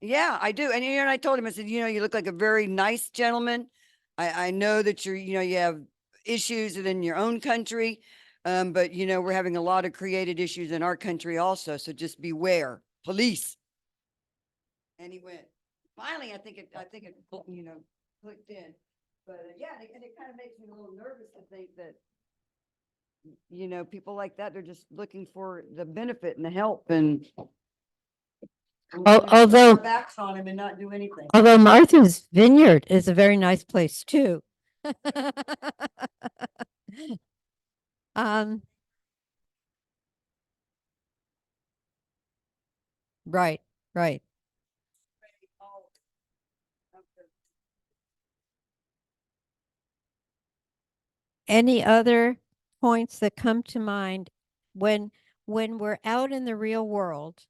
Yeah, I do. And, you know, and I told him, I said, you know, you look like a very nice gentleman. I know that you're, you know, you have issues within your own country. But you know, we're having a lot of created issues in our country also. So just beware, police. And he went, finally, I think it, you know, clicked in. But yeah, and it kind of makes me a little nervous to think that, you know, people like that, they're just looking for the benefit and the help and we're gonna turn although- our backs on him and not do anything. Although Martha's Vineyard is a very nice place too. Um, right, right. Any other points that come to mind when we're out in the real world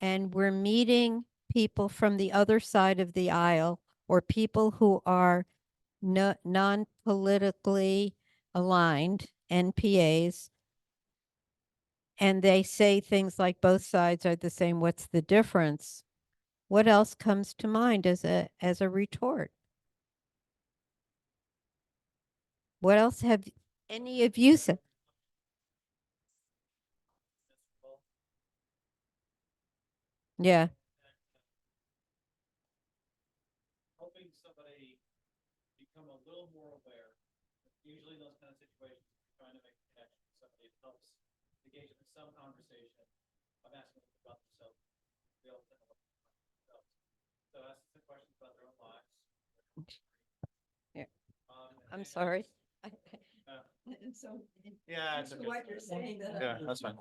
and we're meeting people from the other side of the aisle or people who are non-politically aligned, NPAs, and they say things like both sides are the same, what's the difference? What else comes to mind as a retort? What else have any of you said? Yeah. Helping somebody become a little more aware. Usually in those kind of situations, you're trying to make a connection with somebody, it helps engage in some conversation. I'm asking them about themselves. They all tend to look about themselves. So ask some questions about their own lives. Yeah. I'm And sorry. Yeah, it's okay. What you're saying that. Yeah, that's fine.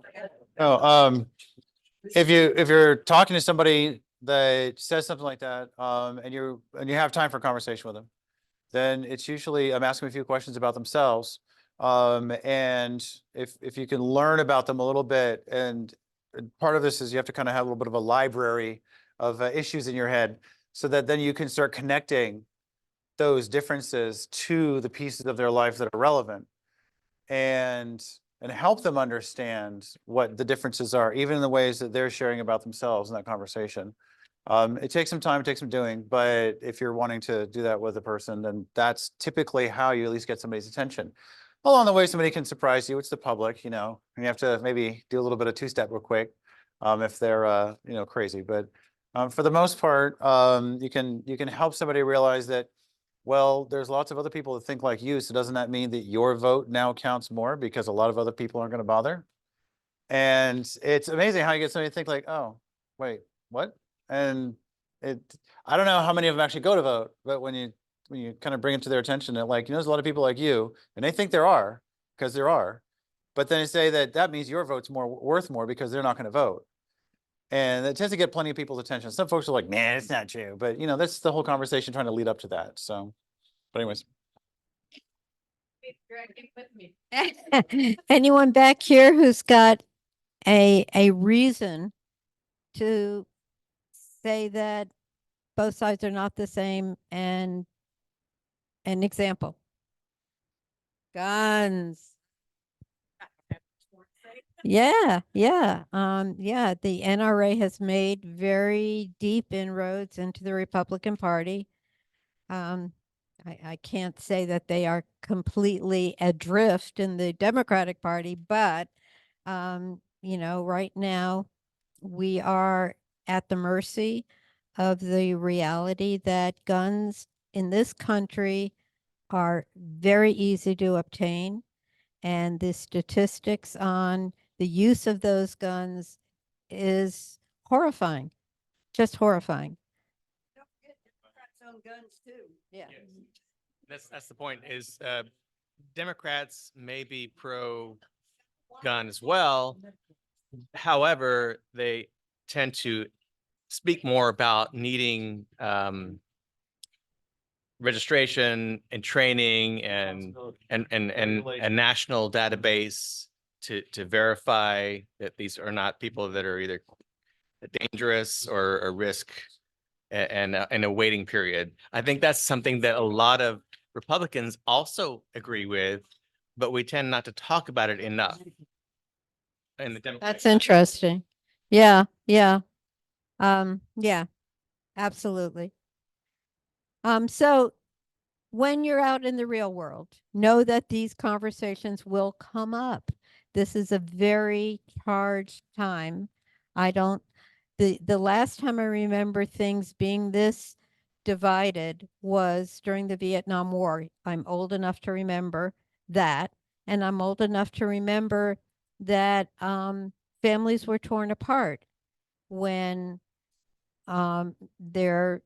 Oh, if you're talking to somebody that says something like that, and you have time for a conversation with them, then it's usually I'm asking a few questions about themselves. And if you can learn about them a little bit, and part of this is you have to kind of have a little bit of a library of issues in your head, so that then you can start connecting those differences to the pieces of their life that are relevant, and help them understand what the differences are, even in the ways that they're sharing about themselves in that conversation. It takes some time, it takes some doing, but if you're wanting to do that with a person, then that's typically how you at least get somebody's attention. Along the way, somebody can surprise you. It's the public, you know, and you have to maybe do a little bit of two-step real quick, if they're, you know, crazy. But for the most part, you can help somebody realize that, well, there's lots of other people that think like you. So doesn't that mean that your vote now counts more because a lot of other people aren't going to bother? And it's amazing how you get somebody to think like, oh, wait, what? And I don't know how many of them actually go to vote, but when you kind of bring it to their attention that, like, you know, there's a lot of people like you, and they think there are, because there are, but then they say that means your vote's worth more because they're not going to vote. And it tends to get plenty of people's attention. Some folks are like, man, it's not true. But, you know, that's the whole conversation trying to lead up to that. So, but anyways. Anyone back here who's got a reason to say that both sides are not the same, and an example? Guns. Yeah, yeah. Yeah, the NRA has made very deep inroads into the Republican Party. I can't say that they are completely adrift in the Democratic Party, but you know, right now we are at the mercy of the reality that guns in this country are very easy to obtain, and the statistics on the use of those guns is horrifying, just horrifying. Don't forget Democrats own guns too. Yeah. That's the point is, Democrats may be pro-gun as well. However, they tend to speak more about needing, registration and training and a national database to verify that these are not people that are either dangerous or a risk and a waiting period. I think that's something that a lot of Republicans also agree with, but we tend not to talk about it enough. And the Democrats. That's interesting. Yeah, yeah. Yeah, absolutely. So when you're out in the real world, know that these conversations will come up. This is a very charged time. The last time I remember things being this divided was during the Vietnam War. I'm old enough to remember that, and I'm old enough to remember that families were torn apart when their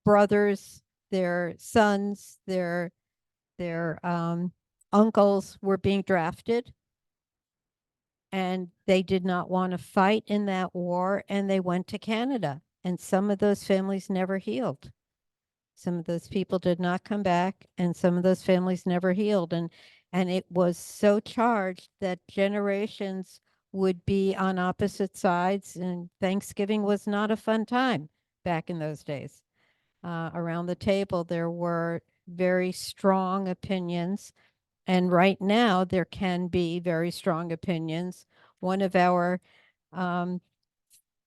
brothers, their sons, their uncles were being drafted, and they did not want to fight in that war, and they went to Canada, and some of those families never healed. Some of those people did not come back, and some of those families never healed, and it was so charged that generations would be on opposite sides, and Thanksgiving was not a fun time back in those days. Around the table, there were very strong opinions. And right now, there can be very strong opinions. One of our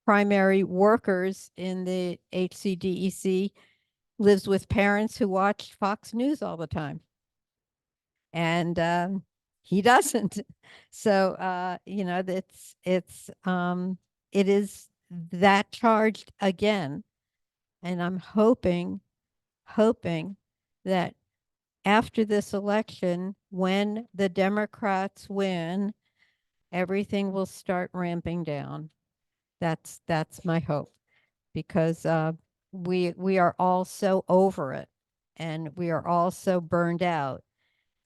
primary workers in the HCDEC lives with parents who watch Fox News all the time. And he doesn't. So, it is that charged again. And I'm hoping that after this election, when the Democrats win, everything will start ramping down. That's my hope, because we are all so over it, and we are all so burned out,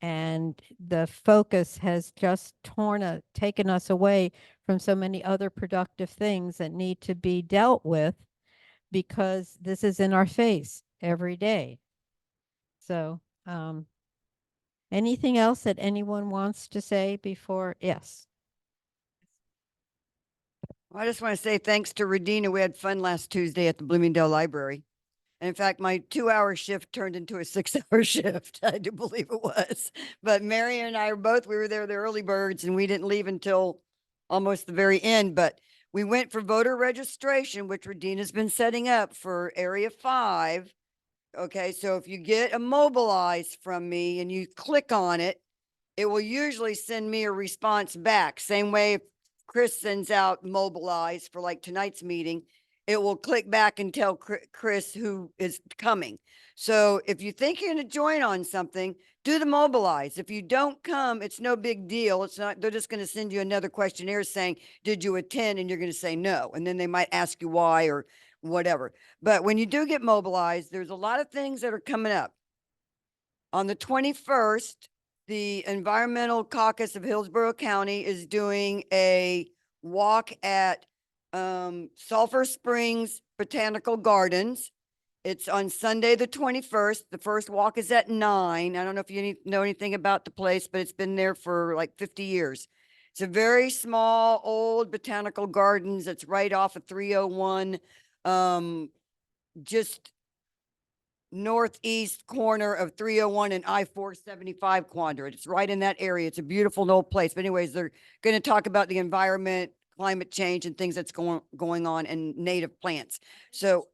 and the focus has just taken us away from so many other productive things that need to be dealt with, because this is in our face every day. So, anything else that anyone wants to say before? Yes. I just want to say thanks to Regina. We had fun last Tuesday at the Bloomingdale Library. And in fact, my 2-hour shift turned into a 6-hour shift. I do believe it was. But Mary and I we were there, the early birds, and we didn't leave until almost the very end. But we went for voter registration, which Regina's been setting up for Area 5. Okay, so if you get a mobilize from me and you click on it, it will usually send me a response back. Same way if Chris sends out mobilize for like tonight's meeting, it will click back and tell Chris who is coming. So if you think you're going to join on something, do the mobilize. If you don't come, it's no big deal. It's not, they're just going to send you another questionnaire saying, did you attend? And you're going to say no. And then they might ask you why or whatever. But when you do get mobilized, there's a lot of things that are coming up. On the 21st, the Environmental Caucus of Hillsborough County is doing a walk at Sulphur Springs Botanical Gardens. It's on Sunday, the 21st. The first walk is at 9. I don't know if you know anything about the place, but it's been there for like 50 years. It's a very small, old botanical gardens. It's right off of 301, just northeast corner of 301 and I-475 quadrant. It's right in that area. It's a beautiful old place. But anyways, they're going to talk about the environment, climate change, and things that's going on in native plants. So,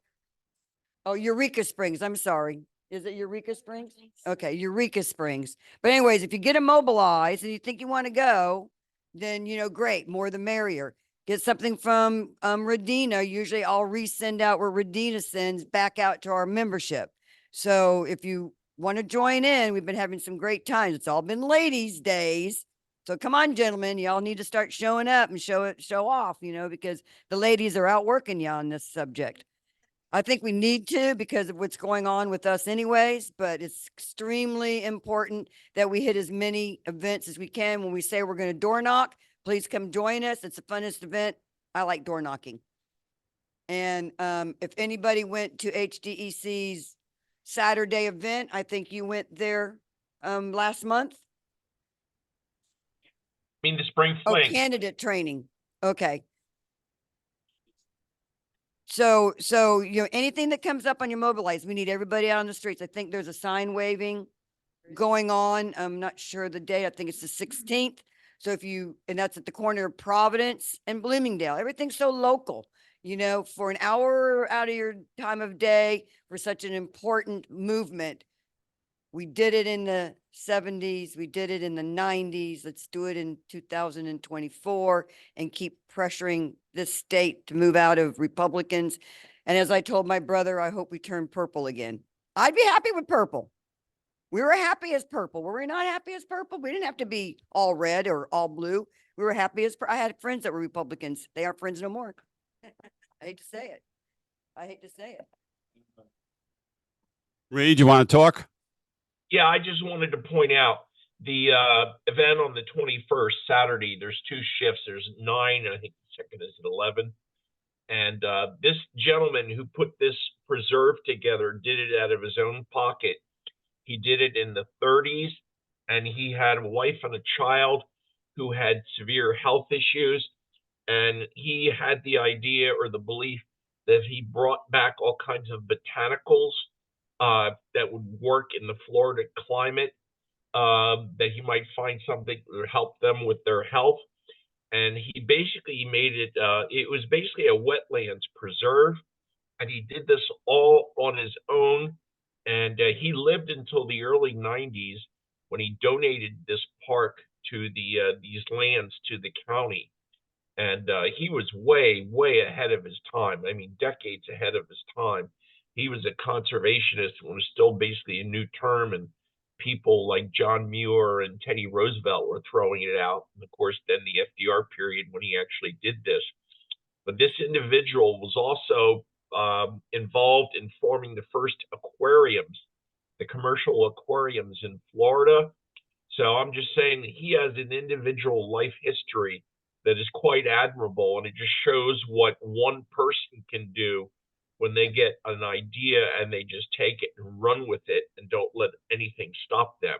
oh, Eureka Springs. I'm sorry. Is it Eureka Springs? Okay, Eureka Springs. But anyways, if you get immobilized and you think you want to go, then, great, more the merrier. Get something from Redina. Usually I'll resend out where Redina sends back out to our membership. So if you want to join in, we've been having some great times. It's all been ladies' days. So come on, gentlemen, y'all need to start showing up and show off, because the ladies are out working you on this subject. I think we need to because of what's going on with us anyways, but it's extremely important that we hit as many events as we can. When we say we're going to door knock, please come join us. It's the funnest event. I like door knocking. And if anybody went to HDEC's Saturday event, I think you went there last month. I mean, the spring Oh, fling. candidate training. Okay. So, you know, anything that comes up on your mobilize, we need everybody out on the streets. I think there's a sign waving going on. I'm not sure the date. I think it's the 16th. So if you, and that's at the corner of Providence and Bloomingdale. Everything's so local, you know, for an hour out of your time of day for such an important movement. We did it in the 70s. We did it in the 90s. Let's do it in 2024 and keep pressuring this state to move out of Republicans. And as I told my brother, I hope we turn purple again. I'd be happy with purple. We were happy as purple. Were we not happy as purple? We didn't have to be all red or all blue. We were happy as, I had friends that were Republicans. They aren't friends no more. I hate to say it. I hate to say it. Reed, you want to talk? Yeah, I just wanted to point out the event on the 21st, Saturday, there's 2 shifts. There's 9, and I think the second is at 11. And this gentleman who put this preserve together did it out of his own pocket. He did it in the 30s, and he had a wife and a child who had severe health issues. And he had the idea or the belief that he brought back all kinds of botanicals that would work in the Florida climate, that he might find something that would help them with their health. And he basically made it, it was basically a wetlands preserve. And he did this all on his own. And he lived until the early 90s when he donated this park to these lands to the county. And he was way, way ahead of his time. I mean, decades ahead of his time. He was a conservationist and was still basically a new term. And people like John Muir and Teddy Roosevelt were throwing it out. And of course, then the FDR period when he actually did this. But this individual was also involved in forming the first aquariums, the commercial aquariums in Florida. So I'm just saying that he has an individual life history that is quite admirable. And it just shows what one person can do when they get an idea and they just take it and run with it and don't let anything stop them.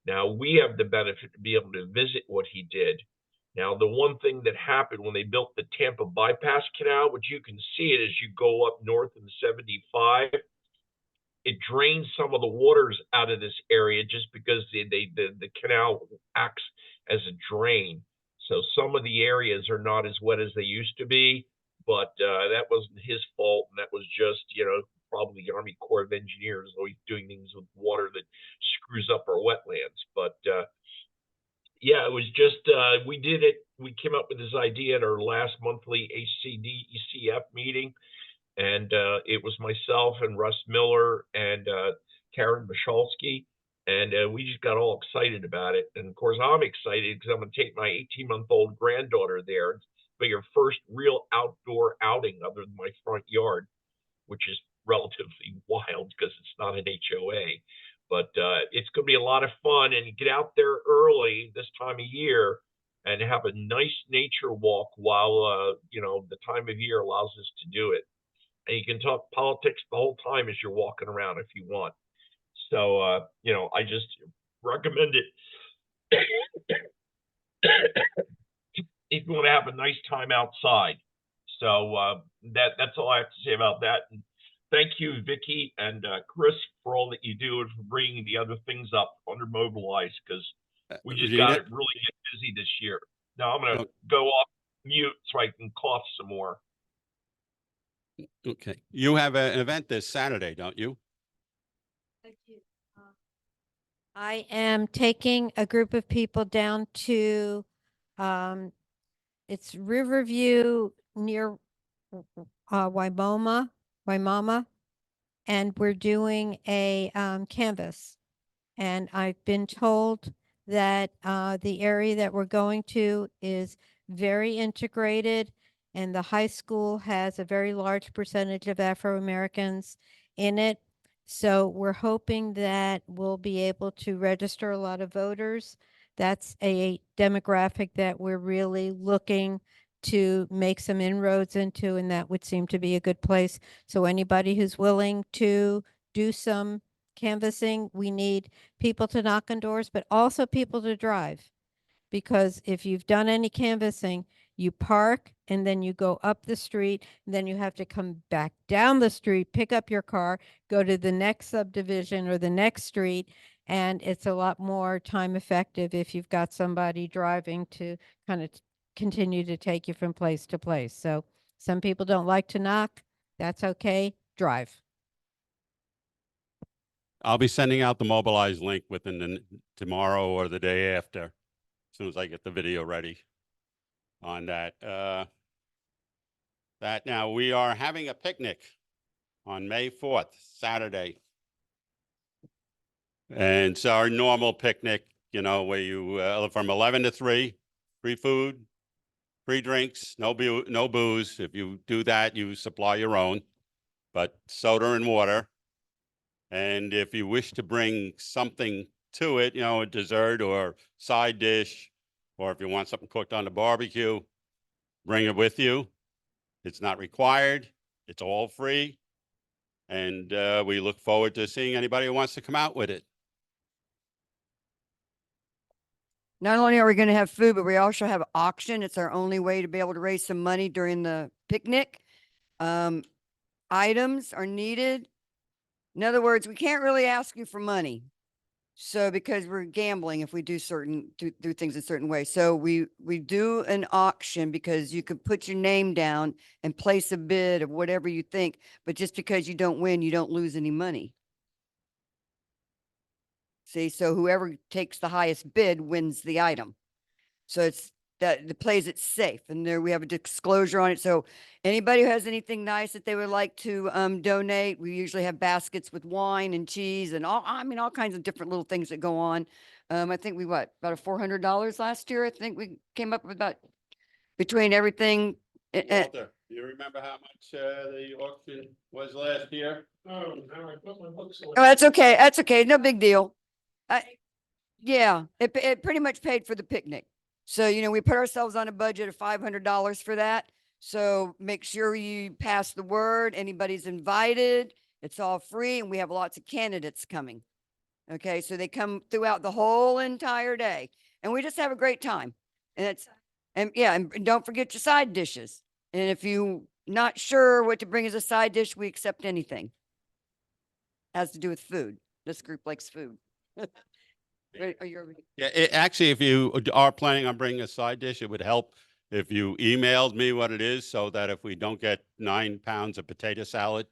Now, we have the benefit to be able to visit what he did. Now, the one thing that happened when they built the Tampa Bypass Canal, which you can see it as you go up north in 75, it drains some of the waters out of this area just because the canal acts as a drain. So some of the areas are not as wet as they used to be, but that wasn't his fault. And that was just, you know, probably the Army Corps of Engineers always doing things with water that screws up our wetlands. But yeah, it was just, we did it. We came up with this idea at our last monthly HCD-ECF meeting. And it was myself and Russ Miller and Karen Michalski. And we just got all excited about it. And of course, I'm excited because I'm going to take my 18-month-old granddaughter there. It's your first real outdoor outing other than my front yard, which is relatively wild because it's not an HOA. But it's going to be a lot of fun. And you get out there early this time of year and have a nice nature walk while, you know, the time of year allows us to do it. And you can talk politics the whole time as you're walking around if you want. So, you know, I just recommend it if you want to have a nice time outside. So that's all I have to say about that. And thank you, Vicki and Chris, for all that you do and for bringing the other things up under Mobilize, because we just got it really busy this year. Now I'm going to go off mute so I can cough some more. Okay. You have an event this Saturday, don't you? I am taking a group of people down to, it's Riverview near Waimama, and we're doing a canvas. And I've been told that the area that we're going to is very integrated and the high school has a very large percentage of Afro-Americans in it. So we're hoping that we'll be able to register a lot of voters. That's a demographic that we're really looking to make some inroads into, and that would seem to be a good place. So anybody who's willing to do some canvassing, we need people to knock on doors, but also people to drive. Because if you've done any canvassing, you park and then you go up the street, and then you have to come back down the street, pick up your car, go to the next subdivision or the next street. And it's a lot more time effective if you've got somebody driving to kind of continue to take you from place to place. So some people don't like to knock. That's okay. Drive. I'll be sending out the mobilized link within tomorrow or the day after, as soon as I get the video ready on that. Now we are having a picnic on May 4th, Saturday. And it's our normal picnic, you know, where you, from 11 to 3, free food, free drinks, no booze. If you do that, you supply your own, but soda and water. And if you wish to bring something to it, you know, a dessert or side dish, or if you want something cooked on the barbecue, bring it with you. It's not required. It's all free. And we look forward to seeing anybody who wants to come out with it. Not only are we going to have food, but we also have auction. It's our only way to be able to raise some money during the picnic. Items are needed. In other words, we can't really ask you for money. So because we're gambling if we do do things a certain way. So we do an auction because you could put your name down and place a bid of whatever you think, but just because you don't win, you don't lose any money. See, so whoever takes the highest bid wins the item. So it's that the plays it safe, and there we have a disclosure on it. So anybody who has anything nice that they would like to donate, we usually have baskets with wine and cheese and all kinds of different little things that go on. I think we about $400 last year. I think we came up with about between everything. Walter, do you remember how much the auction was last year? Oh, now I put my books away. Oh, that's okay. That's okay. No big deal. Yeah, it pretty much paid for the picnic. So, you know, we put ourselves on a budget of $500 for that. So make sure you pass the word. Anybody's invited. It's all free, and we have lots of candidates coming. Okay, so they come throughout the whole entire day, and we just have a great time. And and don't forget your side dishes. And if you're not sure what to bring as a side dish, we accept anything. Has to do with food. This group likes food. Are you already? Yeah, actually, if you are planning on bringing a side dish, it would help if you emailed me what it is, so that if we don't get 9 pounds of potato salad,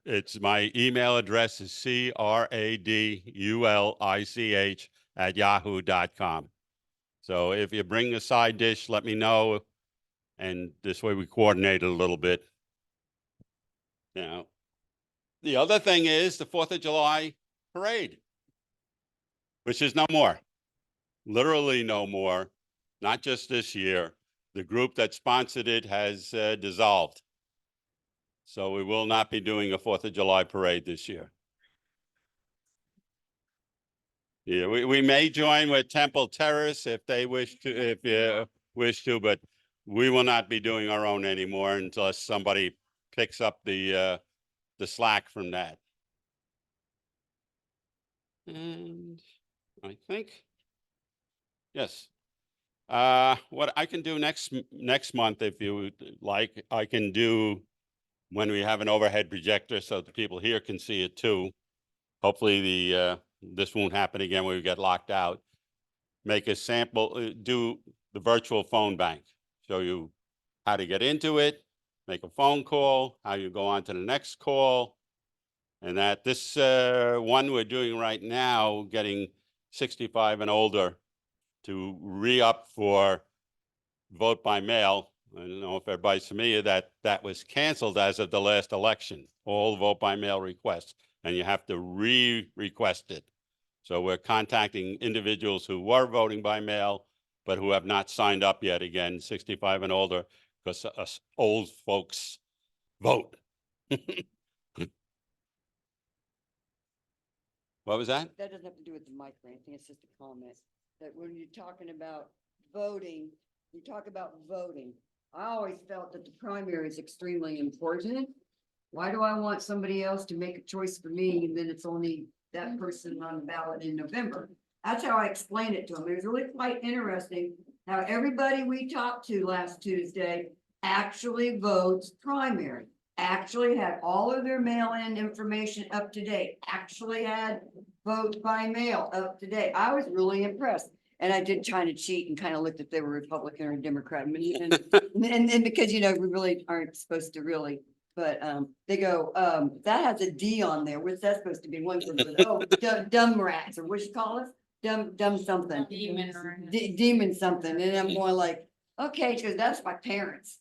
it's my email address is cradullich@yahoo.com. So if you bring a side dish, let me know, and this way we coordinate it a little bit. You know, the other thing is the 4th of July parade, which is no more, literally no more, not just this year. The group that sponsored it has dissolved. So we will not be doing a 4th of July parade this year. Yeah, we may join with Temple Terrace if they wish to, if you wish to, but we will not be doing our own anymore unless somebody picks up the slack from that. And I think, yes. What I can do next month, if you would like, I can do when we have an overhead projector so the people here can see it too. Hopefully this won't happen again where we get locked out. Make a sample, do the virtual phone bank, show you how to get into it, make a phone call, how you go on to the next call. And that this one we're doing right now, getting 65 and older to re-up for vote by mail. I don't know if everybody's familiar that was canceled as of the last election, all vote by mail requests, and you have to re-request it. So we're contacting individuals who were voting by mail but who have not signed up yet, again, 65 and older, because us old folks vote. What was that? That doesn't have to do with the mic or anything. It's just a comment that when you're talking about voting, you talk about voting. I always felt that the primary is extremely important. Why do I want somebody else to make a choice for me and then it's only that person on the ballot in November? That's how I explained it to them. It was really quite interesting how everybody we talked to last Tuesday actually votes primary, actually had all of their mail-in information up to date, actually had vote by mail up to date. I was really impressed. And I did try to cheat and kind of looked if they were Republican or Democrat. And because, you know, we really aren't supposed to really, but they go, that has a D on there. What's that supposed to be? One goes, oh, dumb rats, or what you call us? Dumb something. Demon something. And I'm going like, okay, because that's my parents.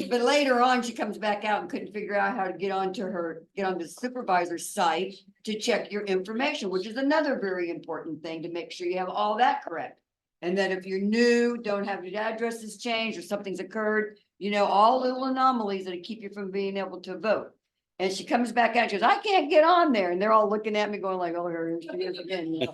But later on, she comes back out and couldn't figure out how to get onto the supervisor's site to check your information, which is another very important thing to make sure you have all that correct. And that if you're new, don't have your addresses changed or something's occurred, you know, all little anomalies that keep you from being able to vote. And she comes back out, she goes, I can't get on there. And they're all looking at me going like, oh, here she is again. You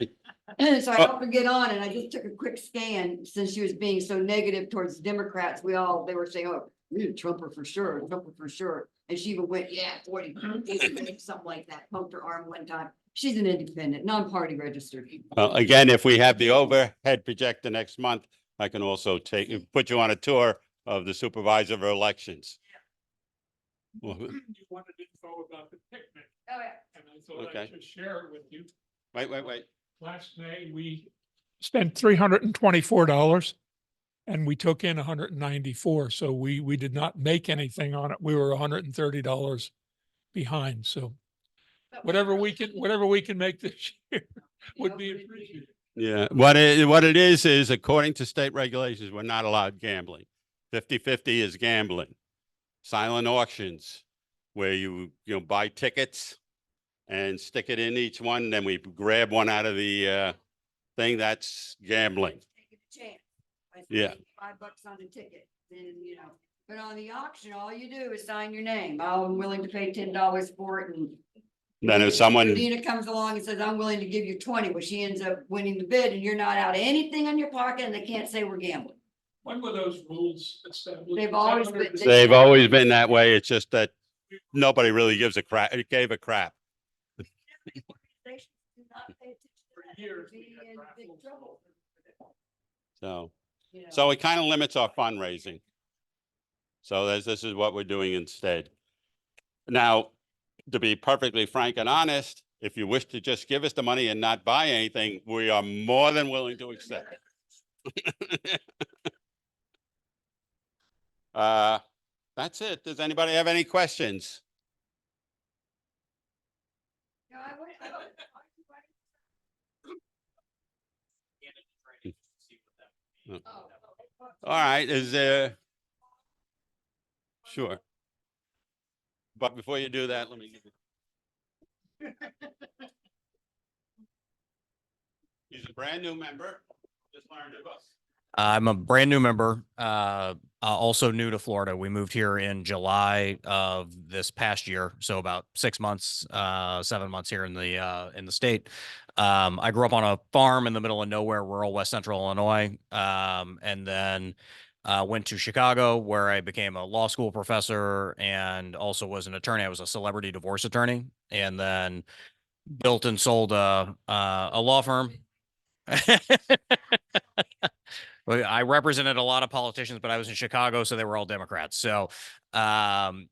know? So I helped her get on and I just took a quick scan since she was being so negative towards Democrats. They were saying, oh, Trumper for sure, Trumper for sure. And she even went, yeah, 40, something like that, poked her arm one time. She's an independent, non-party registered. Well, again, if we have the overhead projector next month, I can also put you on a tour of the supervisor of elections. Well, You wanted info about the picnic, Oh, yeah. and I thought Okay. I'd just share it with you. Wait. Last May, we spent $324 and we took in 194. So we did not make anything on it. We were $130 behind. So whatever we can make this year would be appreciated. Yeah, what it is according to state regulations, we're not allowed gambling. 50-50 is gambling. Silent auctions, where you buy tickets and stick it in each one, then we grab one out of the thing, that's gambling. Take a chance. I Yeah. spent $5 on the ticket, then, you know, but on the auction, all you do is sign your name. I'm willing to pay $10 for it and. Then if someone, Dina comes along and says, I'm willing to give you 20, well, she ends up winning the bid and you're not out anything in your pocket and they can't say we're gambling. When were those rules established? They've Was that always under been- the- they've always been that way. It's just that nobody really gives a crap. It gave a crap. Organizations do not pay attention to For that. They years, would we be had in big raffles. trouble. So, You know. so it kind of limits our fundraising. So this is what we're doing instead. Now, to be perfectly frank and honest, if you wish to just give us the money and not buy anything, we are more than willing to accept. That's it. Does anybody have any questions? No, I would- All right, is there? Sure. But before you do that, let me give you. He's a brand new member, just learned of us. I'm a brand new member, also new to Florida. We moved here in July of this past year, so about 6 months, 7 months here in the state. I grew up on a farm in the middle of nowhere, rural West Central Illinois, and then went to Chicago, where I became a law school professor and also was an attorney. I was a celebrity divorce attorney, and then built and sold a law firm. Well, I represented a lot of politicians, but I was in Chicago, so they were all Democrats. So, then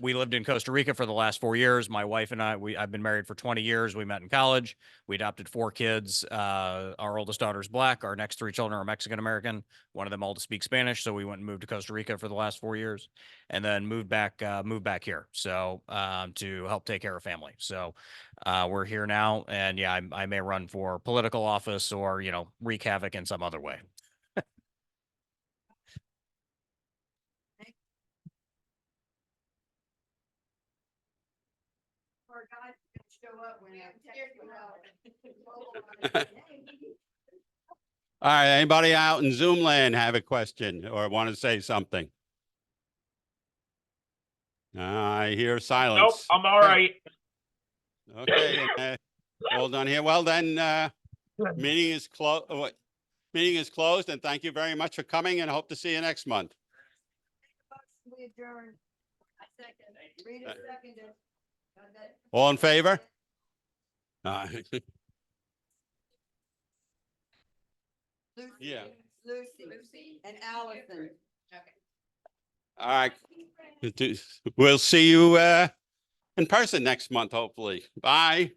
we lived in Costa Rica for the last 4 years. My wife and I've been married for 20 years. We met in college. We adopted 4 kids. Our oldest daughter's Black. Our next 3 children are Mexican-American. One of them all to speak Spanish. So we went and moved to Costa Rica for the last 4 years and then moved back here. So, to help take care of family. So, we're here now, and yeah, I may run for political office or, wreak havoc in some other way. Our guys can show up when I text you out. All right, anybody out in Zoom land have a question or want to say something? I hear Nope, silence. I'm all Okay. right. Okay, and, all done here. Well, then, meeting is closed. Meeting is closed, and thank you very much for coming, and hope to see you next month. We adjourn. I second. Rita seconded. All in favor? Lucy, Yeah. Lucy and Allison. Okay. All right. We'll see you in person next month, hopefully. Bye.